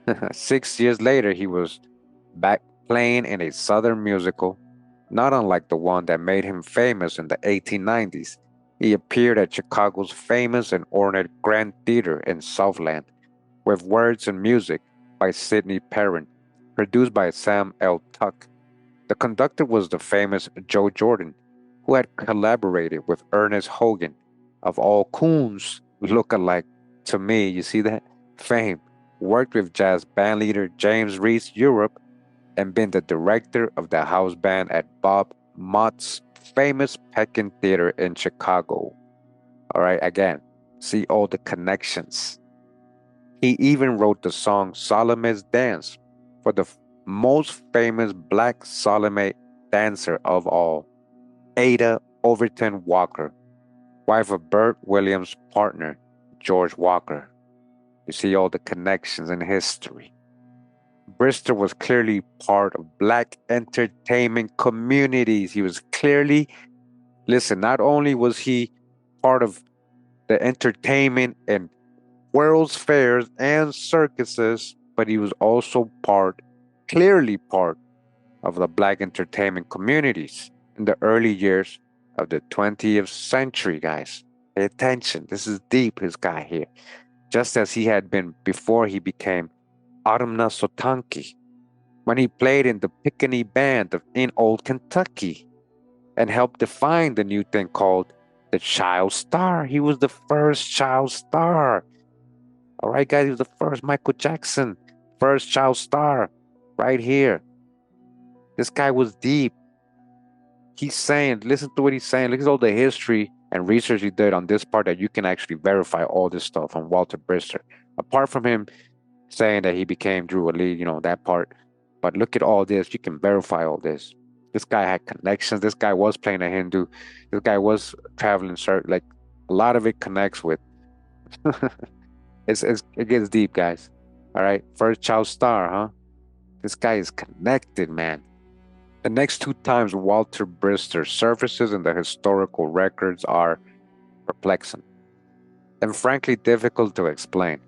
huh? 6 years later, he was back playing in a Southern musical, not unlike the one that made him famous in the 1890s. He appeared at Chicago's famous and ornate Grand Theater in Southland, with words and music by Sidney Perrin, produced by Sam L. Tuck. The conductor was the famous Joe Jordan, who had collaborated with Ernest Hogan, of all coons look-alike to me, you see that? Fame, worked with jazz bandleader James Reese Europe, and been the director of the house band at Bob Mott's famous Pekin Theater in Chicago. All right, again, see all the connections. He even wrote the song Salome's Dance for the most famous black Salome dancer of all, Ada Overton Walker, wife of Bert Williams' partner, George Walker. You see all the connections in history. Brister was clearly part of black entertainment communities. He was clearly, listen, not only was he part of the entertainment and world's fairs and circuses, but he was also clearly part of the black entertainment communities in the early years of the 20th century, guys. Pay attention. This is deep, this guy here. Just as he had been before he became Autumna Sotanki, when he played in the Pickney Band in Old Kentucky and helped define the new thing called the child star. He was the first child star. All right, guys, he was the first Michael Jackson, first child star right here. This guy was deep. He's saying, listen to what he's saying. Look at all the history and research he did on this part that you can actually verify all this stuff on Walter Brister. Apart from him saying that he became Drew Ali, that part. But look at all this. You can verify all this. This guy had connections. This guy was playing a Hindu. This guy was traveling. Like, a lot of it connects with. It gets deep, guys. All right. First child star, huh? This guy is connected, man. The next two times Walter Brister surfaces in the historical records are perplexing and frankly difficult to explain.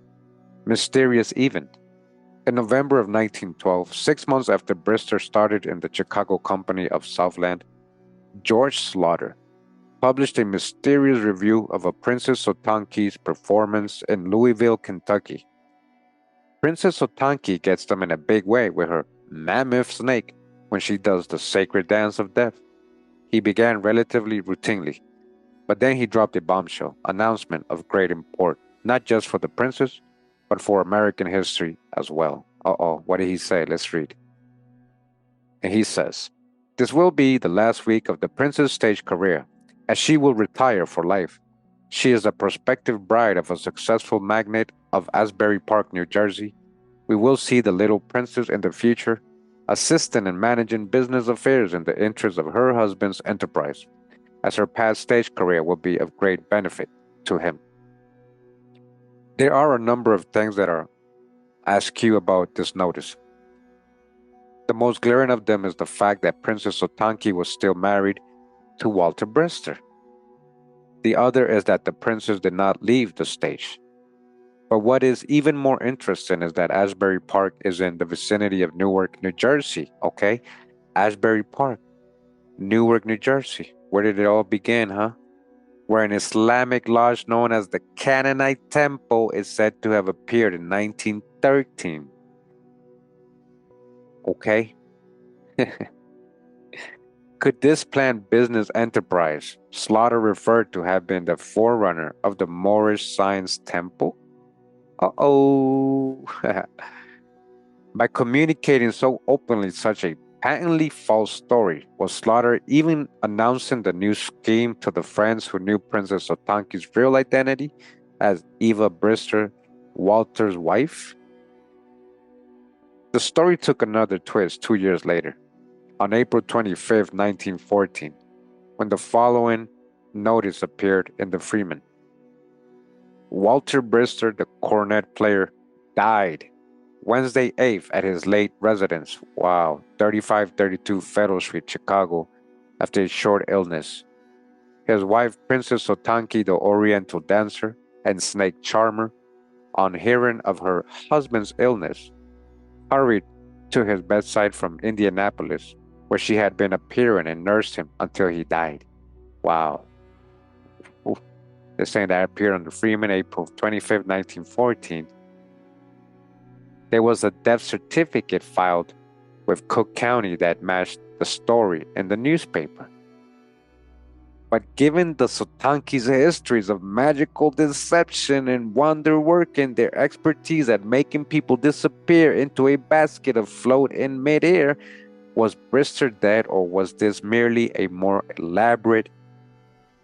Mysterious even. In November of 1912, 6 months after Brister started in the Chicago Company of Southland, George Slaughter published a mysterious review of a Princess Sotanki's performance in Louisville, Kentucky. Princess Sotanki gets them in a big way with her mammoth snake when she does the sacred dance of death. He began relatively routinely, but then he dropped a bombshell announcement of great import, not just for the princess, but for American history as well. What did he say? Let's read. And he says, "This will be the last week of the princess' stage career, as she will retire for life. She is a prospective bride of a successful magnate of Asbury Park, New Jersey. We will see the little princess in the future assisting and managing business affairs in the interest of her husband's enterprise, as her past stage career would be of great benefit to him. There are a number of things that are askew about this notice. The most glaring of them is the fact that Princess Sotanki was still married to Walter Brister. The other is that the princess did not leave the stage. But what is even more interesting is that Asbury Park is in the vicinity of Newark, New Jersey, okay? Asbury Park, Newark, New Jersey. Where did it all begin, huh? Where an Islamic lodge known as the Canaanite Temple is said to have appeared in 1913. Okay? Could this planned business enterprise, Slaughter referred to have been the forerunner of the Moorish Science Temple? Uh-oh. By communicating so openly such a patently false story, was Slaughter even announcing the new scheme to the friends who knew Princess Sotanki's real identity as Eva Brister, Walter's wife? The story took another twist 2 years later, on April 25, 1914, when the following notice appeared in the Freeman. Walter Brister, the cornet player, died Wednesday 8th at his late residence, 3532 Federal Street, Chicago, after a short illness. His wife, Princess Sotanki, the Oriental dancer and snake charmer, on hearing of her husband's illness, hurried to his bedside from Indianapolis, where she had been appearing, and nursed him until he died. Wow. Oof. They're saying that appeared on the Freeman, April 25, 1914. There was a death certificate filed with Cook County that matched the story in the newspaper. But given the Sotanki's histories of magical deception and wonder working, their expertise at making people disappear into a basket afloat in midair, was Brister dead, or was this merely a more elaborate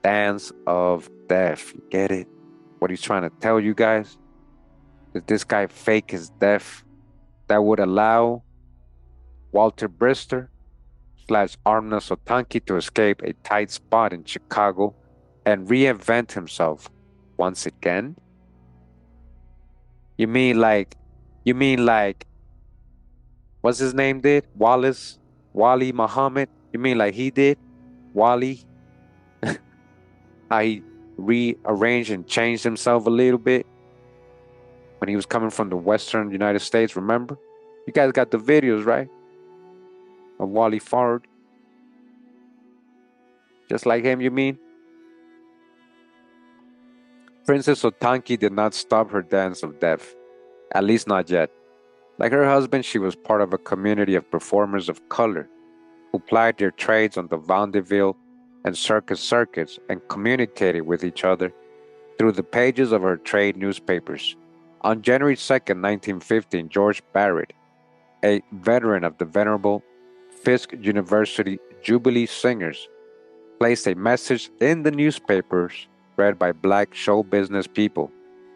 dance of death? You get it? What he's trying to tell you guys? Did this guy fake his death that would allow Walter Brister / Armna Sotanki to escape a tight spot in Chicago and reinvent himself once again? You mean like, what's his name did? Wali Muhammad? You mean like he did? Wali? How he rearranged and changed himself a little bit when he was coming from the Western United States, remember? You guys got the videos, right? Of Wally Fard. Just like him, you mean? Princess Sotanki did not stop her dance of death, at least not yet. Like her husband, she was part of a community of performers of color who plied their trades on the vaudeville and circus and communicated with each other through the pages of her trade newspapers. On January 2nd, 1915, George Barrett, a veteran of the venerable Fisk University Jubilee Singers, placed a message in the newspapers read by black show business people,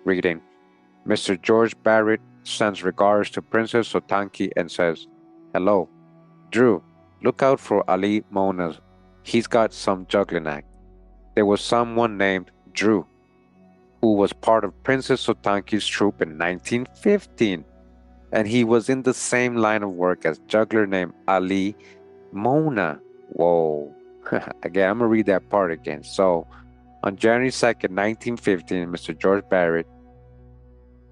reading, "Mr. George Barrett sends regards to Princess Sotanki and says, 'Hello, Drew, look out for Ali Mona. He's got some juggling act.' There was someone named Drew who was part of Princess Sotanki's troupe in 1915, and he was in the same line of work as juggler named Ali Mona." Whoa. Again, I'm going to read that part again. So, on January 2nd, 1915, Mr. George Barrett,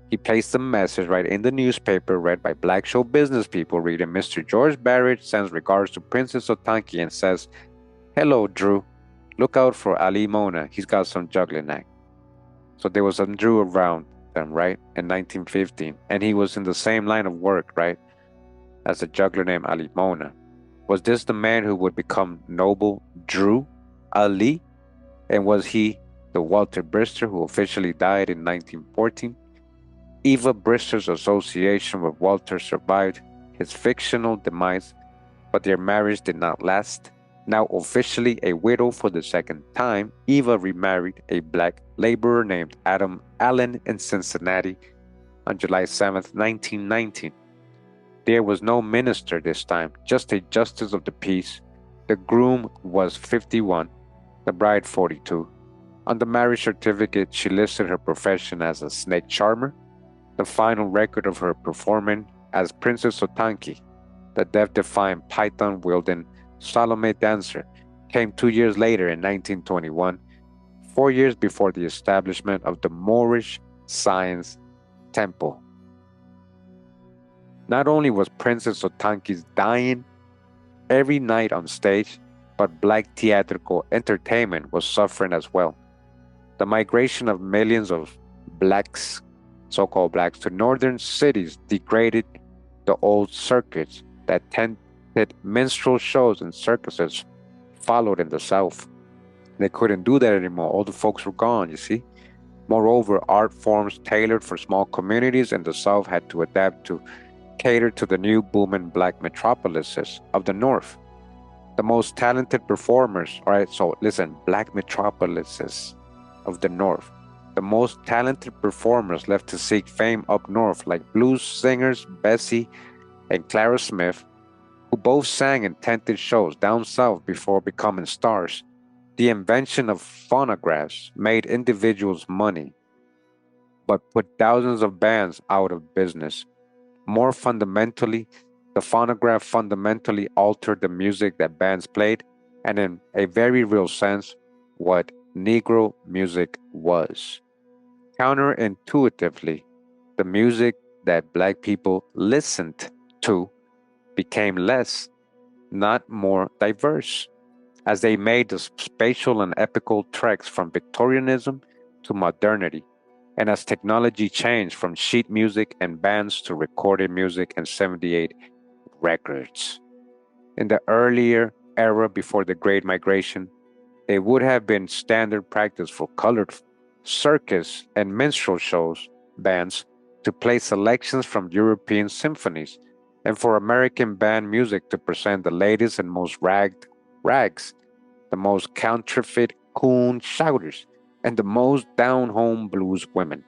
he placed a message right in the newspaper read by black show business people, reading, "Mr. George Barrett sends regards to Princess Sotanki and says, 'Hello, Drew. Look out for Ali Mona. He's got some juggling act.'" So there was a Drew around them, right, in 1915. And he was in the same line of work, right, as a juggler named Ali Mona. Was this the man who would become Noble Drew Ali? And was he the Walter Brister who officially died in 1914? Eva Brister's association with Walter survived his fictional demise, but their marriage did not last. Now officially a widow for the second time, Eva remarried a black laborer named Adam Allen in Cincinnati on July 7th, 1919. There was no minister this time, just a justice of the peace. The groom was 51, the bride 42. On the marriage certificate, she listed her profession as a snake charmer, the final record of her performing as Princess Sotanki, the death-defying python-wielding Salome dancer, came 2 years later in 1921, 4 years before the establishment of the Moorish Science Temple. Not only was Princess Sotanki's dying every night on stage, but black theatrical entertainment was suffering as well. The migration of millions of blacks, so-called blacks, to northern cities degraded the old circuits that tended minstrel shows and circuses followed in the South. They couldn't do that anymore. All the folks were gone, you see. Moreover, art forms tailored for small communities in the South had to adapt to cater to the new booming black metropolises of the North. The most talented performers, all right, so listen, black metropolises of the North. The most talented performers left to seek fame up north, like blues singers Bessie and Clara Smith, who both sang in tented shows down south before becoming stars. The invention of phonographs made individuals money, but put thousands of bands out of business. More fundamentally, the phonograph fundamentally altered the music that bands played, and in a very real sense, what Negro music was. Counterintuitively, the music that black people listened to became less, not more diverse, as they made the spatial and epical treks from Victorianism to modernity, and as technology changed from sheet music and bands to recorded music and 78 records. In the earlier era before the Great Migration, it would have been standard practice for colored circus and minstrel shows bands to play selections from European symphonies, and for American band music to present the latest and most rags, the most counterfeit coon shouters, and the most down-home blues women.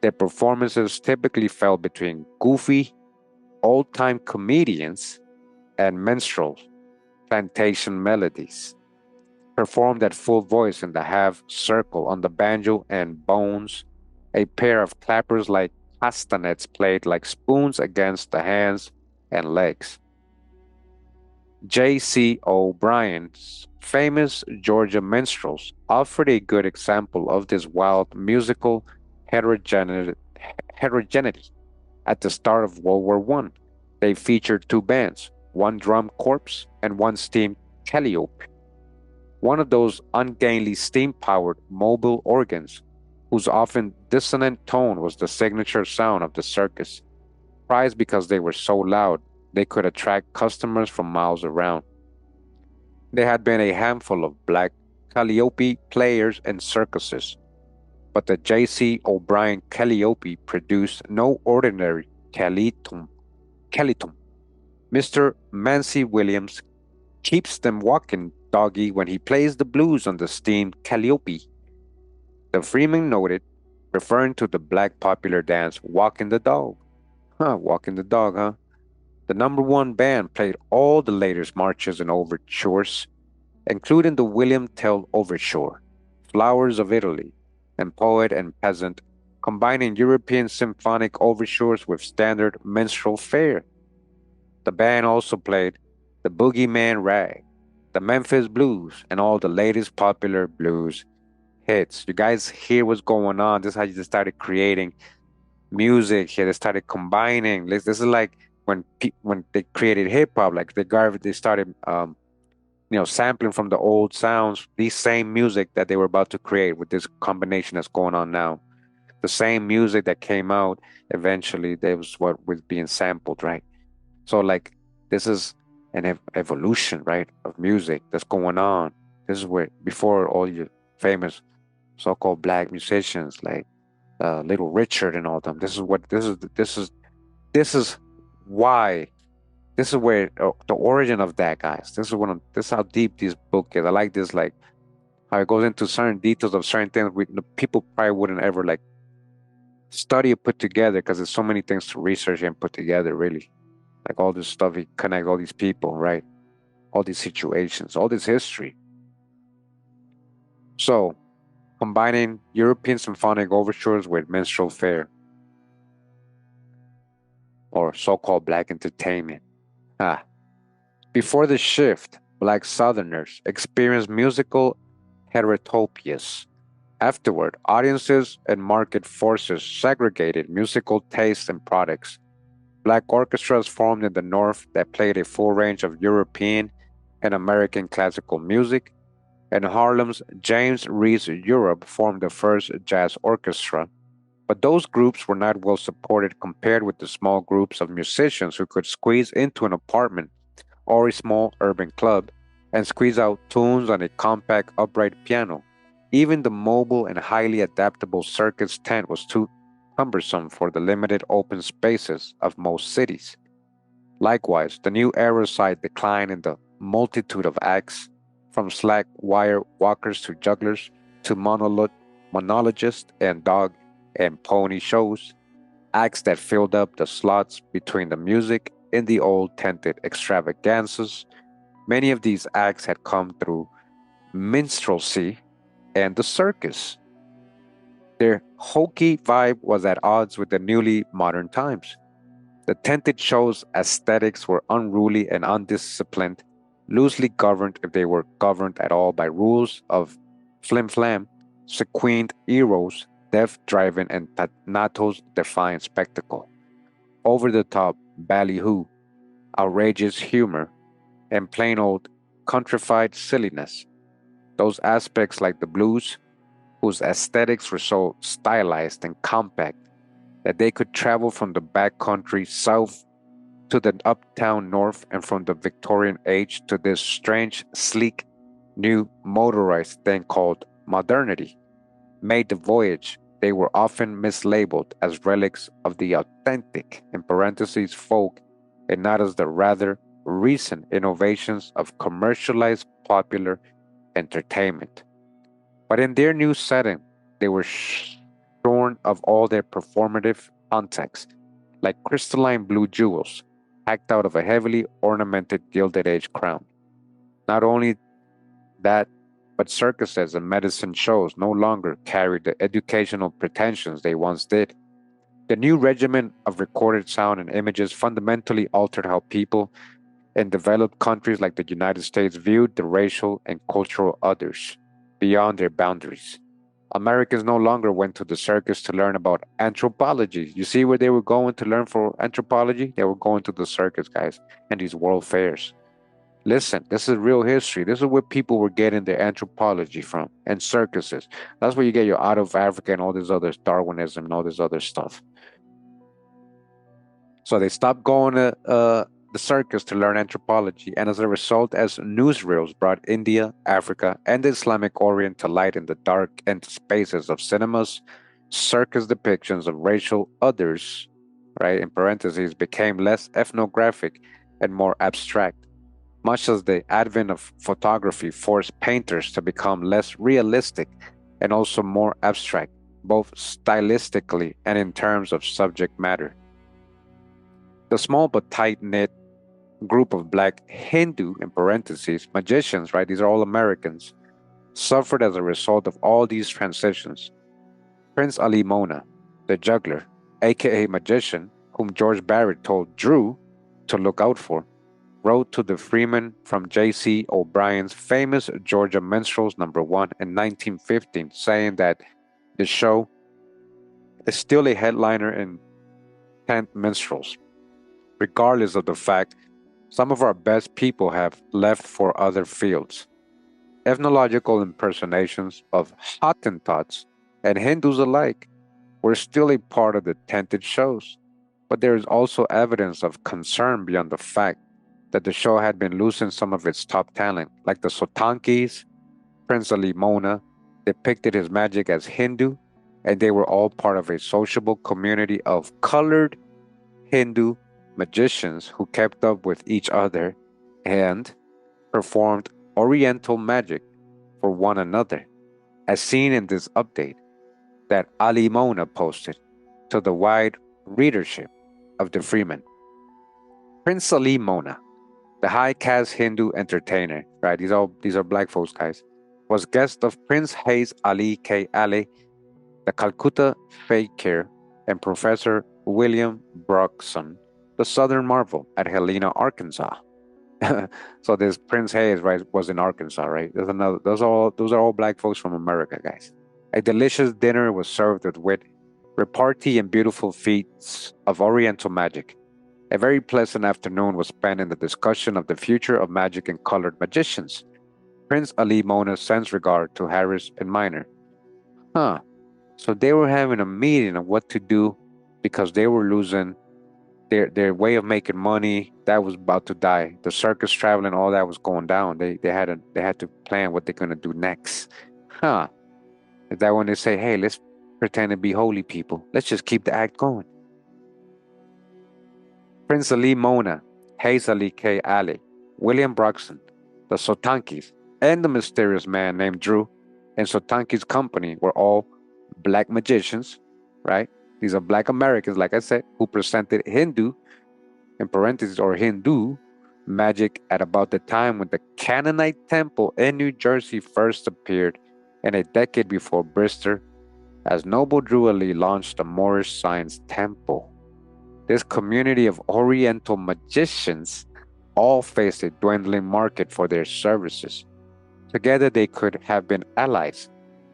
Their performances typically fell between goofy, old-time comedians and minstrels, plantation melodies, performed at full voice in the half circle on the banjo and bones, a pair of clappers like castanets played like spoons against the hands and legs. J.C. O'Brien's famous Georgia minstrels offered a good example of this wild musical heterogeneity. At the start of World War I, they featured two bands, one drum corps and one steam calliope, one of those ungainly steam-powered mobile organs whose often dissonant tone was the signature sound of the circus, prized because they were so loud they could attract customers from miles around. There had been a handful of black calliope players in circuses, but the J.C. O'Brien calliope produced no ordinary callitum. Mr. Mancy Williams keeps them walking, doggy, when he plays the blues on the steam calliope. The Freeman noted, referring to the black popular dance Walking the Dog. Walking the Dog, huh? The number one band played all the latest marches and overtures, including the William Tell Overture, Flowers of Italy, and Poet and Peasant, combining European symphonic overtures with standard minstrel fare. The band also played the Boogeyman Rag, the Memphis Blues, and all the latest popular blues hits. You guys hear what's going on. This is how you just started creating music here. They started combining. This is like when they created hip hop, like they started sampling from the old sounds, these same music that they were about to create with this combination that's going on now. The same music that came out eventually, that was what was being sampled, right? So like this is an evolution, right, of music that's going on. This is where before all your famous so-called black musicians like Little Richard and all them. This is why. This is where the origin of that, guys. This is how deep this book is. I like this, like how it goes into certain details of certain things people probably wouldn't ever like study or put together because there's so many things to research and put together, really. Like all this stuff, he connect all these people, right? All these situations, all this history. So, combining European symphonic overtures with minstrel fare, or so-called black entertainment. Ah, before the shift, black Southerners experienced musical heterotopias. Afterward, audiences and market forces segregated musical tastes and products. Black orchestras formed in the North that played a full range of European and American classical music, and Harlem's James Reese Europe formed the first jazz orchestra. But those groups were not well supported compared with the small groups of musicians who could squeeze into an apartment or a small urban club and squeeze out tunes on a compact upright piano. Even the mobile and highly adaptable circus tent was too cumbersome for the limited open spaces of most cities. Likewise, the new era saw a decline in the multitude of acts, from slack wire walkers to jugglers to monologists and dog and pony shows, acts that filled up the slots between the music and the old tented extravaganzas. Many of these acts had come through minstrelsy and the circus. Their hokey vibe was at odds with the newly modern times. The tented show's aesthetics were unruly and undisciplined, loosely governed if they were governed at all by rules of flim flam, sequined eros, death driving, and Thanatos defying spectacle. Over the top ballyhoo, outrageous humor, and plain old countrified silliness. Those aspects like the blues, whose aesthetics were so stylized and compact that they could travel from the back country south to the uptown north and from the Victorian age to this strange, sleek, new motorized thing called modernity, made the voyage. They were often mislabeled as relics of the authentic, in parentheses, folk, and not as the rather recent innovations of commercialized popular entertainment. But in their new setting, they were shorn of all their performative context, like crystalline blue jewels hacked out of a heavily ornamented Gilded Age crown. Not only that, but circuses and medicine shows no longer carried the educational pretensions they once did. The new regimen of recorded sound and images fundamentally altered how people in developed countries like the United States viewed the racial and cultural others beyond their boundaries. Americans no longer went to the circus to learn about anthropology. You see where they were going to learn for anthropology? They were going to the circus, guys, and these world fairs. Listen, this is real history. This is where people were getting their anthropology from and circuses. That's where you get your out of Africa and all this other Darwinism and all this other stuff. So they stopped going to the circus to learn anthropology, and as a result, as newsreels brought India, Africa, and the Islamic Orient to light in the dark empty spaces of cinemas, circus depictions of racial others, right, in parentheses, became less ethnographic and more abstract, much as the advent of photography forced painters to become less realistic and also more abstract, both stylistically and in terms of subject matter. The small but tight knit group of black Hindu, in parentheses, magicians, right? These are all Americans, suffered as a result of all these transitions. Prince Ali Mona, the juggler, aka magician, whom George Barrett told Drew to look out for, wrote to the Freeman from J.C. O'Brien's famous Georgia Minstrels #1 in 1915, saying that the show is still a headliner in tent minstrels, regardless of the fact some of our best people have left for other fields. Ethnological impersonations of Hottentots and Hindus alike were still a part of the tented shows, but there is also evidence of concern beyond the fact that the show had been losing some of its top talent, like the Sotankis. Prince Ali Mona depicted his magic as Hindu, and they were all part of a sociable community of colored Hindu magicians who kept up with each other and performed Oriental magic for one another, as seen in this update that Ali Mona posted to the wide readership of the Freeman. Prince Ali Mona, the high caste Hindu entertainer, right? These are black folks, guys, was guest of Prince Hayes Ali K. Ali, the Calcutta fakir, and Professor William Broxson, the Southern Marvel at Helena, Arkansas. So this Prince Hayes, right, was in Arkansas, right? There's another. Those are all black folks from America, guys. A delicious dinner was served with wit, repartee, and beautiful feats of Oriental magic. A very pleasant afternoon was spent in the discussion of the future of magic and colored magicians. Prince Ali Mona sends regard to Harris and Minor. Huh. So they were having a meeting on what to do because they were losing their way of making money. That was about to die. The circus traveling, all that was going down. They had to plan what they're gonna do next. Huh. Is that when they say, hey, let's pretend to be holy people. Let's just keep the act going. Prince Ali Mona, Hayes Ali K. Ali, William Broxton, the Sotankis, and the mysterious man named Drew and Sotanki's company were all black magicians, right? These are black Americans, like I said, who presented Hindu, in parentheses, or Hindu magic at about the time when the Canaanite temple in New Jersey first appeared, and a decade before Brister, as Noble Drew Ali launched the Moorish Science Temple. This community of Oriental magicians all faced a dwindling market for their services. Together they could have been allies,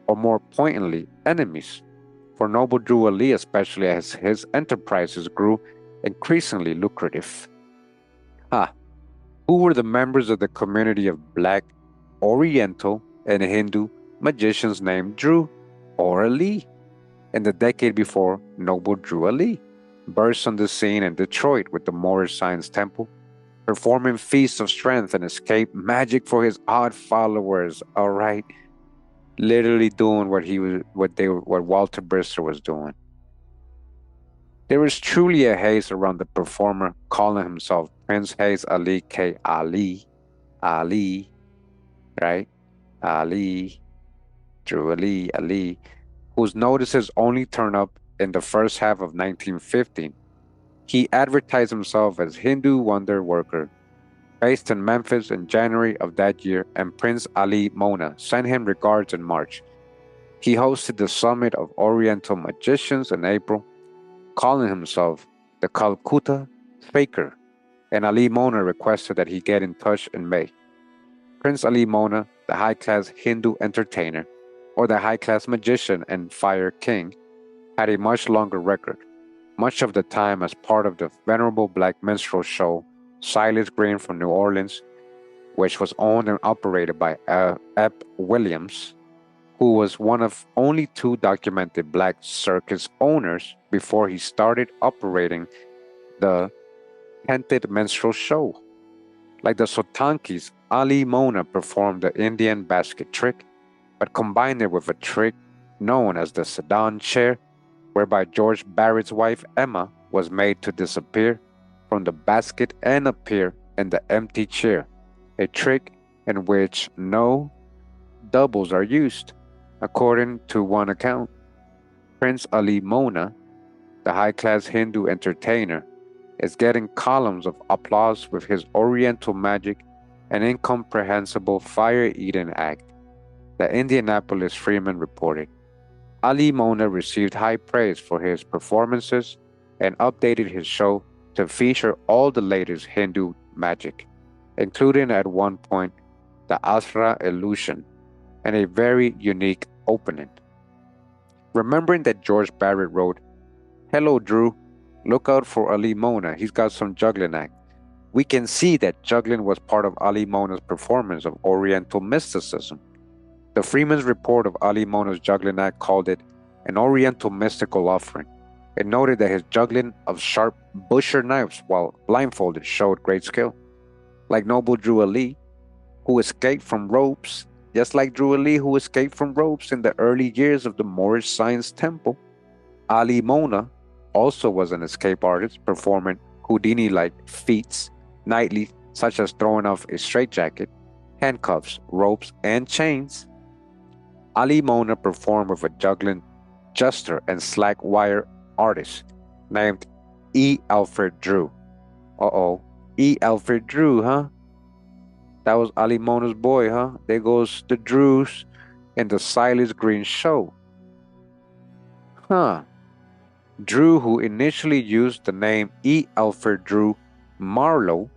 or more pointedly, enemies, for Noble Drew Ali, especially as his enterprises grew increasingly lucrative. Who were the members of the community of black, Oriental, and Hindu magicians named Drew or Ali in the decade before Noble Drew Ali burst on the scene in Detroit with the Moorish Science Temple, performing feats of strength and escape magic for his odd followers. All right, literally doing what Walter Brister was doing. There was truly a haze around the performer calling himself Prince Hayes Ali K. Ali, right? Ali, Drew Ali, whose notices only turned up in the first half of 1915. He advertised himself as Hindu Wonder Worker, based in Memphis in January of that year, and Prince Ali Mona sent him regards in March. He hosted the Summit of Oriental Magicians in April, calling himself the Calcutta Faker, and Ali Mona requested that he get in touch in May. Prince Ali Mona, the high-class Hindu entertainer, or the high-class magician and fire king, had a much longer record, much of the time as part of the venerable black minstrel show Silas Green from New Orleans, which was owned and operated by Ep Williams, who was one of only two documented black circus owners before he started operating the tented minstrel show. Like the Sotankis, Ali Mona performed the Indian basket trick, but combined it with a trick known as the sedan chair, whereby George Barrett's wife Emma was made to disappear from the basket and appear in the empty chair, a trick in which no doubles are used. According to one account, Prince Ali Mona, the high-class Hindu entertainer, is getting columns of applause with his Oriental magic and incomprehensible fire-eating act, the Indianapolis Freeman reported. Ali Mona received high praise for his performances and updated his show to feature all the latest Hindu magic, including at one point the Asra illusion and a very unique opening. Remembering that George Barrett wrote, "Hello, Drew. Look out for Ali Mona. He's got some juggling act." We can see that juggling was part of Ali Mona's performance of Oriental mysticism. The Freeman's report of Ali Mona's juggling act called it an Oriental mystical offering. It noted that his juggling of sharp butcher knives while blindfolded showed great skill. Like Noble Drew Ali, who escaped from ropes, just like Drew Ali, who escaped from ropes in the early years of the Moorish Science Temple, Ali Mona also was an escape artist performing Houdini-like feats nightly, such as throwing off a straitjacket, handcuffs, ropes, and chains. Ali Mona performed with a juggling jester and slack wire artist named E. Alfred Drew. E. Alfred Drew, huh? That was Ali Mona's boy, huh? There goes the Drews in the Silas Green show. Huh. Drew, who initially used the name E. Alfred Drew Marlowe,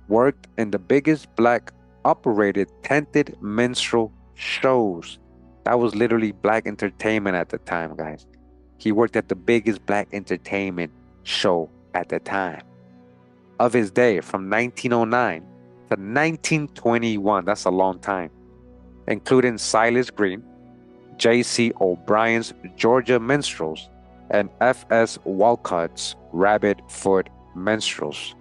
worked in the biggest black operated tented minstrel shows. That was literally black entertainment at the time, guys. He worked at the biggest black entertainment show at the time of his day from 1909 to 1921. That's a long time, including Silas Green, J.C. O'Brien's Georgia Minstrels, and F.S. Walcott's Rabbit Foot Minstrels.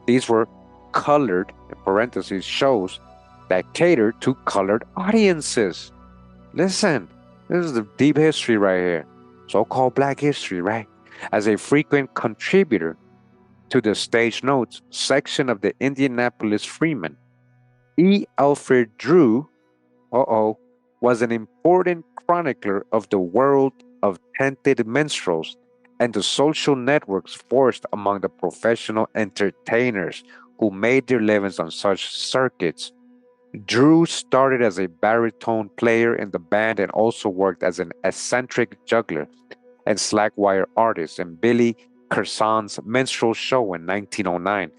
These were colored, in parentheses, shows that catered to colored audiences. Listen, this is the deep history right here. So-called black history, right? As a frequent contributor to the stage notes section of the Indianapolis Freeman, E. Alfred Drew, was an important chronicler of the world of tented minstrels and the social networks forged among the professional entertainers who made their livings on such circuits. Drew started as a baritone player in the band and also worked as an eccentric juggler and slackwire artist in Billy Curzon's minstrel show in 1909.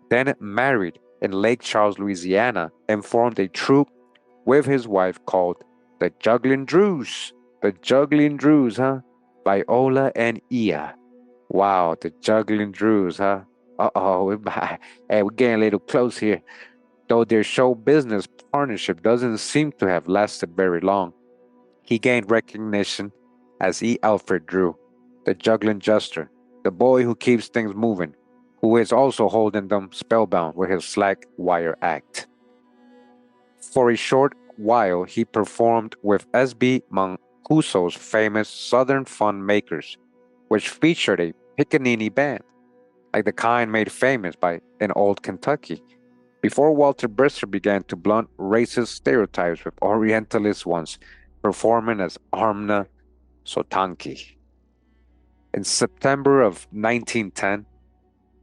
Then married in Lake Charles, Louisiana, and formed a troupe with his wife called the Juggling Drews. The Juggling Drews, huh? Viola and Ia. Wow, the Juggling Drews, huh? Hey, we're getting a little close here. Though their show business partnership doesn't seem to have lasted very long, he gained recognition as E. Alfred Drew, the juggling jester, the boy who keeps things moving, who is also holding them spellbound with his slack wire act. For a short while, he performed with S.B. Mancuso's famous Southern Fun Makers, which featured a pickaninny band, like the kind made famous by in old Kentucky, before Walter Brister began to blunt racist stereotypes with Orientalist ones, performing as Amna Sotanki. In September of 1910,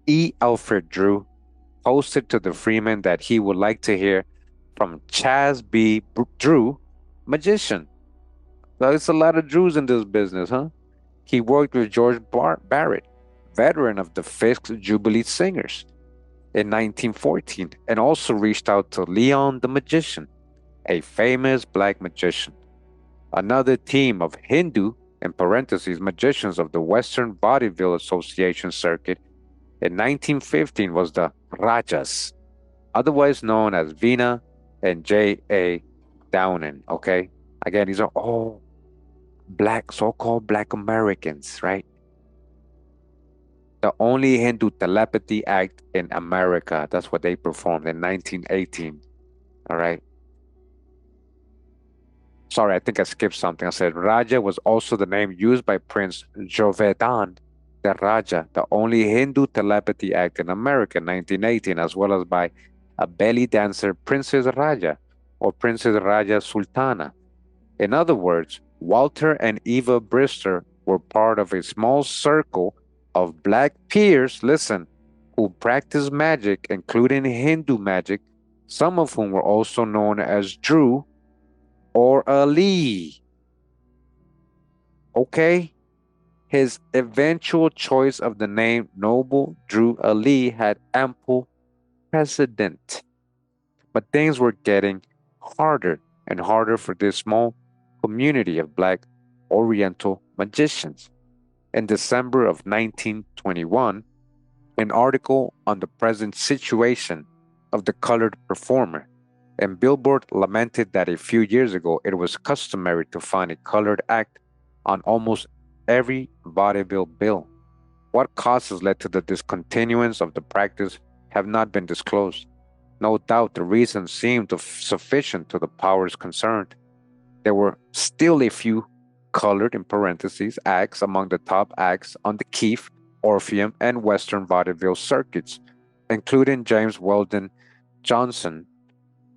E. Alfred Drew posted to the Freeman that he would like to hear from Chas B. Drew, magician. There's a lot of Drews in this business, huh? He worked with George Barrett, veteran of the Fisk Jubilee Singers, in 1914, and also reached out to Leon the Magician, a famous black magician. Another team of Hindu, in parentheses, magicians of the Western Vaudeville Association circuit in 1915 was the Rajas, otherwise known as Veena and J.A. Downing, okay? Again, these are all black, so-called black Americans, right? The only Hindu telepathy act in America. That's what they performed in 1918, all right? Sorry, I think I skipped something. I said Raja was also the name used by Prince Jovedan the Raja, the only Hindu telepathy act in America in 1918, as well as by a belly dancer, Princess Raja, or Princess Raja Sultana. In other words, Walter and Eva Brister were part of a small circle of black peers, listen, who practiced magic, including Hindu magic, some of whom were also known as Drew or Ali. Okay? His eventual choice of the name Noble Drew Ali had ample precedent. But things were getting harder and harder for this small community of black Oriental magicians. In December of 1921, an article on the present situation of the colored performer, and Billboard lamented that a few years ago it was customary to find a colored act on almost every vaudeville bill. What causes led to the discontinuance of the practice have not been disclosed. No doubt the reasons seemed sufficient to the powers concerned. There were still a few colored, in parentheses, acts among the top acts on the Keefe, Orpheum, and Western vaudeville circuits, including James Weldon Johnson,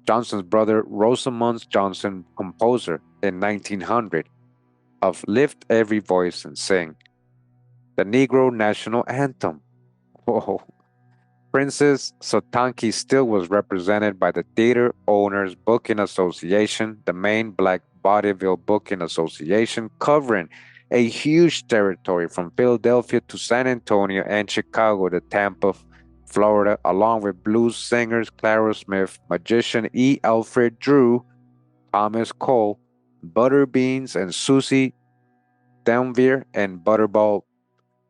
Johnson's brother Rosamond Johnson, composer in 1900 of Lift Every Voice and Sing, the Negro National Anthem. Whoa. Princess Sotanki still was represented by the Theater Owners Booking Association, the main black vaudeville booking association, covering a huge territory from Philadelphia to San Antonio and Chicago to Tampa, Florida, along with blues singers Clara Smith, magician E. Alfred Drew, Thomas Cole, Butterbeans and Susie Denver, and Butterball,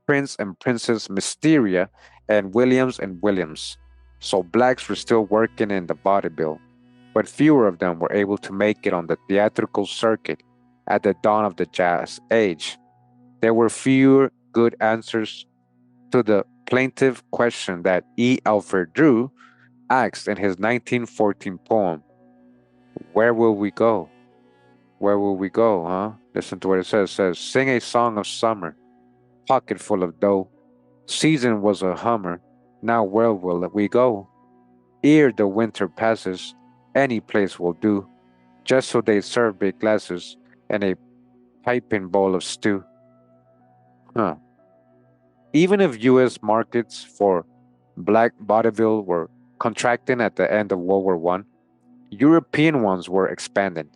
Prince and Princess Mysteria, and Williams. So blacks were still working in the vaudeville, but fewer of them were able to make it on the theatrical circuit at the dawn of the jazz age. There were fewer good answers to the plaintive question that E. Alfred Drew asked in his 1914 poem, Where will we go? Where will we go, huh? Listen to what it says. It says, Sing a song of summer, pocket full of dough. Season was a hummer, now where will we go? Ere the winter passes, any place will do, just so they serve big glasses and a piping bowl of stew. Huh. Even if U.S. markets for black vaudeville were contracting at the end of World War I, European ones were expanding.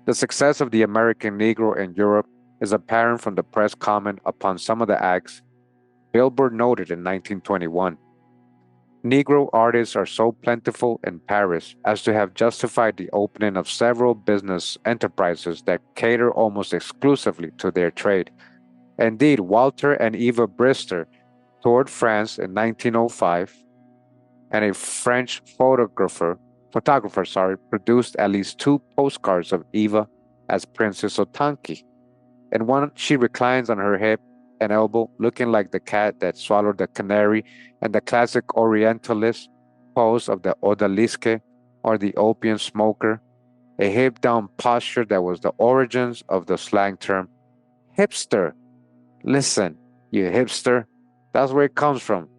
The success of the American Negro in Europe is apparent from the press comment upon some of the acts. Billboard noted in 1921, Negro artists are so plentiful in Paris as to have justified the opening of several business enterprises that cater almost exclusively to their trade. Indeed, Walter and Eva Brister toured France in 1905, and a French photographer, produced at least 2 postcards of Eva as Princess Sotanki. In one, she reclines on her hip and elbow, looking like the cat that swallowed the canary, and the classic Orientalist pose of the odalisque or the opium smoker, a hip-down posture that was the origins of the slang term hipster. Listen, you hipster, that's where it comes from.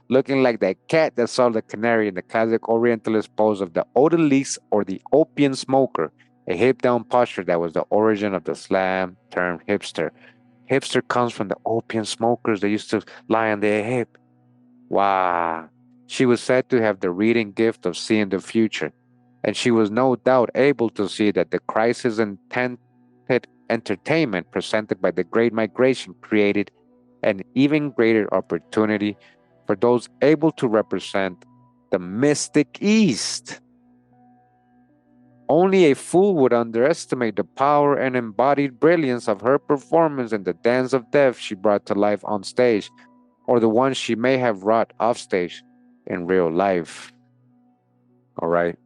Looking like that cat that saw the canary in the classic Orientalist pose of the odalisque or the opium smoker, a hip-down posture that was the origin of the slang term hipster. Hipster comes from the opium smokers that used to lie on their hip. Wow. She was said to have the reading gift of seeing the future, and she was no doubt able to see that the crisis in tented entertainment presented by the Great Migration created an even greater opportunity for those able to represent the mystic East. Only a fool would underestimate the power and embodied brilliance of her performance in the dance of death she brought to life on stage, or the one she may have wrought off stage in real life. All right.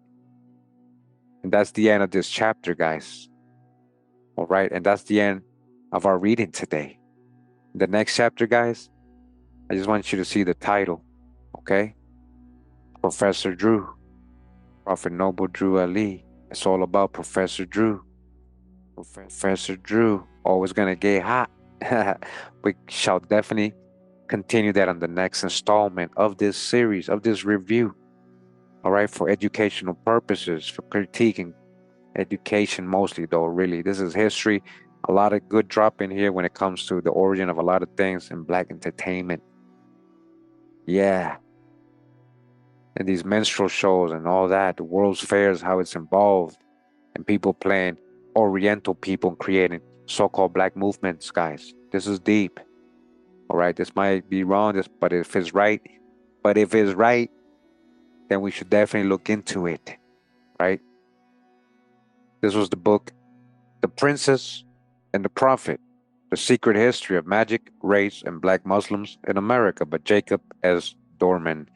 And that's the end of this chapter, guys. All right. And that's the end of our reading today. The next chapter, guys, I just want you to see the title. Okay? Professor Drew. Prophet Noble Drew Ali. It's all about Professor Drew. Professor Drew, always gonna get hot. We shall definitely continue that on the next installment of this series, of this review. All right, for educational purposes, for critiquing education mostly, though, really. This is history. A lot of good drop in here when it comes to the origin of a lot of things in black entertainment. Yeah. And these minstrel shows and all that, the World's Fairs, how it's involved, and people playing Oriental people and creating so-called black movements, guys. This is deep. All right, this might be wrong, but if it's right, then we should definitely look into it, right? This was the book, The Princess and the Prophet, The Secret History of Magic, Race, and Black Muslims in America by Jacob S. Dorman.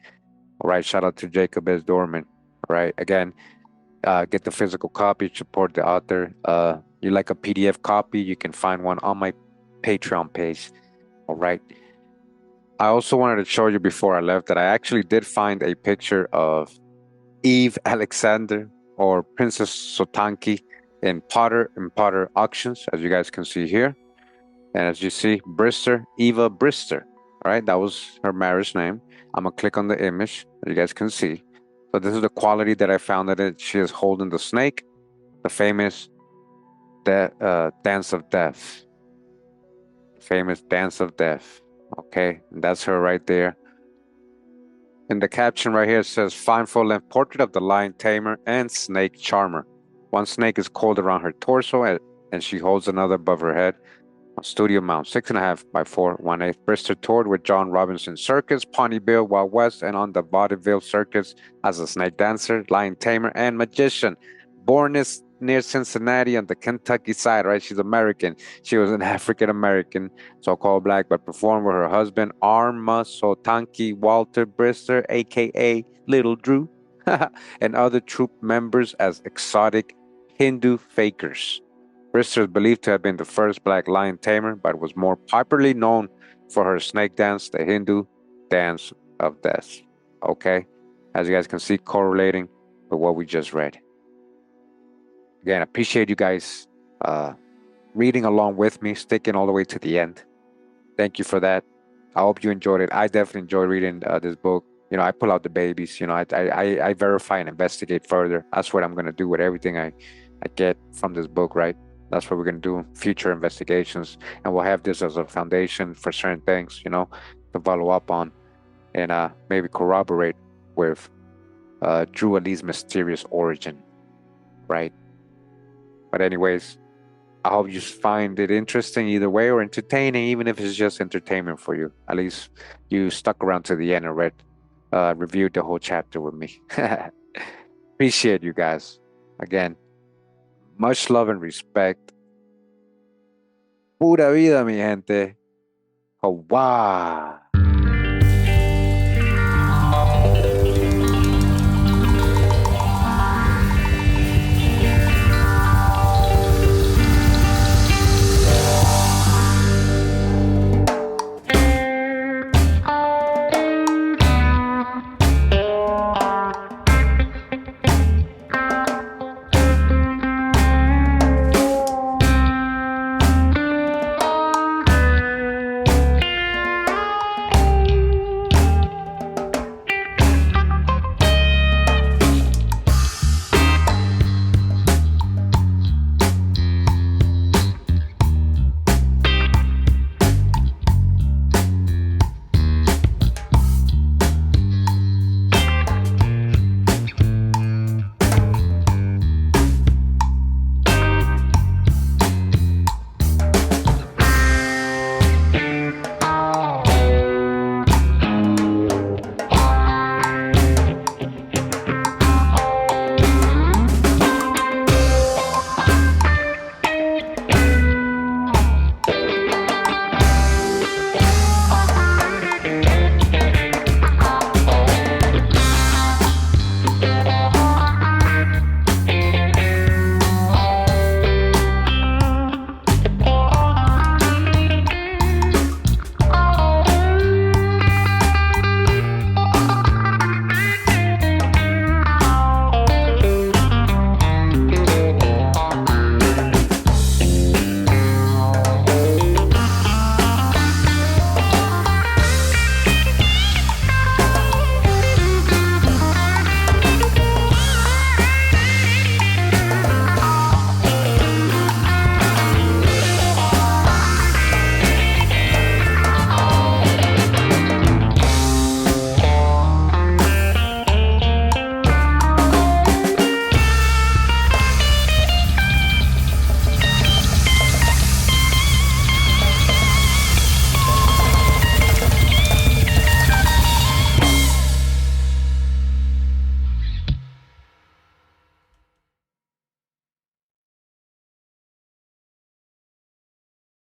All right, shout out to Jacob S. Dorman. All right, again, get the physical copy, support the author. You like a PDF copy, you can find one on my Patreon page. All right. I also wanted to show you before I left that I actually did find a picture of Eve Alexander or Princess Sotanki in Potter auctions, as you guys can see here. And as you see, Eva Brister. All right, that was her marriage name. I'm gonna click on the image, as you guys can see. So this is the quality that I found that she is holding the snake, the famous dance of death. Famous dance of death. Okay, and that's her right there. In the caption right here, it says, find full-length portrait of the lion tamer and snake charmer. One snake is coiled around her torso, and she holds another above her head. On studio mount, 6.5 by 4 1/8. Brister toured with John Robinson Circus, Pawnee Bill, Wild West, and on the vaudeville circus as a snake dancer, lion tamer, and magician. Born near Cincinnati on the Kentucky side, right? She's American. She was an African American, so-called black, but performed with her husband, Arma Sotanki Walter Brister, aka Little Drew, and other troupe members as exotic Hindu fakers. Brister is believed to have been the first black lion tamer, but was more popularly known for her snake dance, the Hindu dance of death. Okay? As you guys can see, correlating with what we just read. Again, appreciate you guys reading along with me, sticking all the way to the end. Thank you for that. I hope you enjoyed it. I definitely enjoyed reading this book. You know, I pull out the babies. You know, I verify and investigate further. That's what I'm going to do with everything I get from this book, right? That's what we're going to do in future investigations. And we'll have this as a foundation for certain things, you know, to follow up on and maybe corroborate with Drew Ali's mysterious origin, right? But anyways, I hope you find it interesting either way or entertaining, even if it's just entertainment for you. At least you stuck around to the end and reviewed the whole chapter with me. Appreciate you guys. Again, much love and respect. Pura vida, mi gente. Hawaii.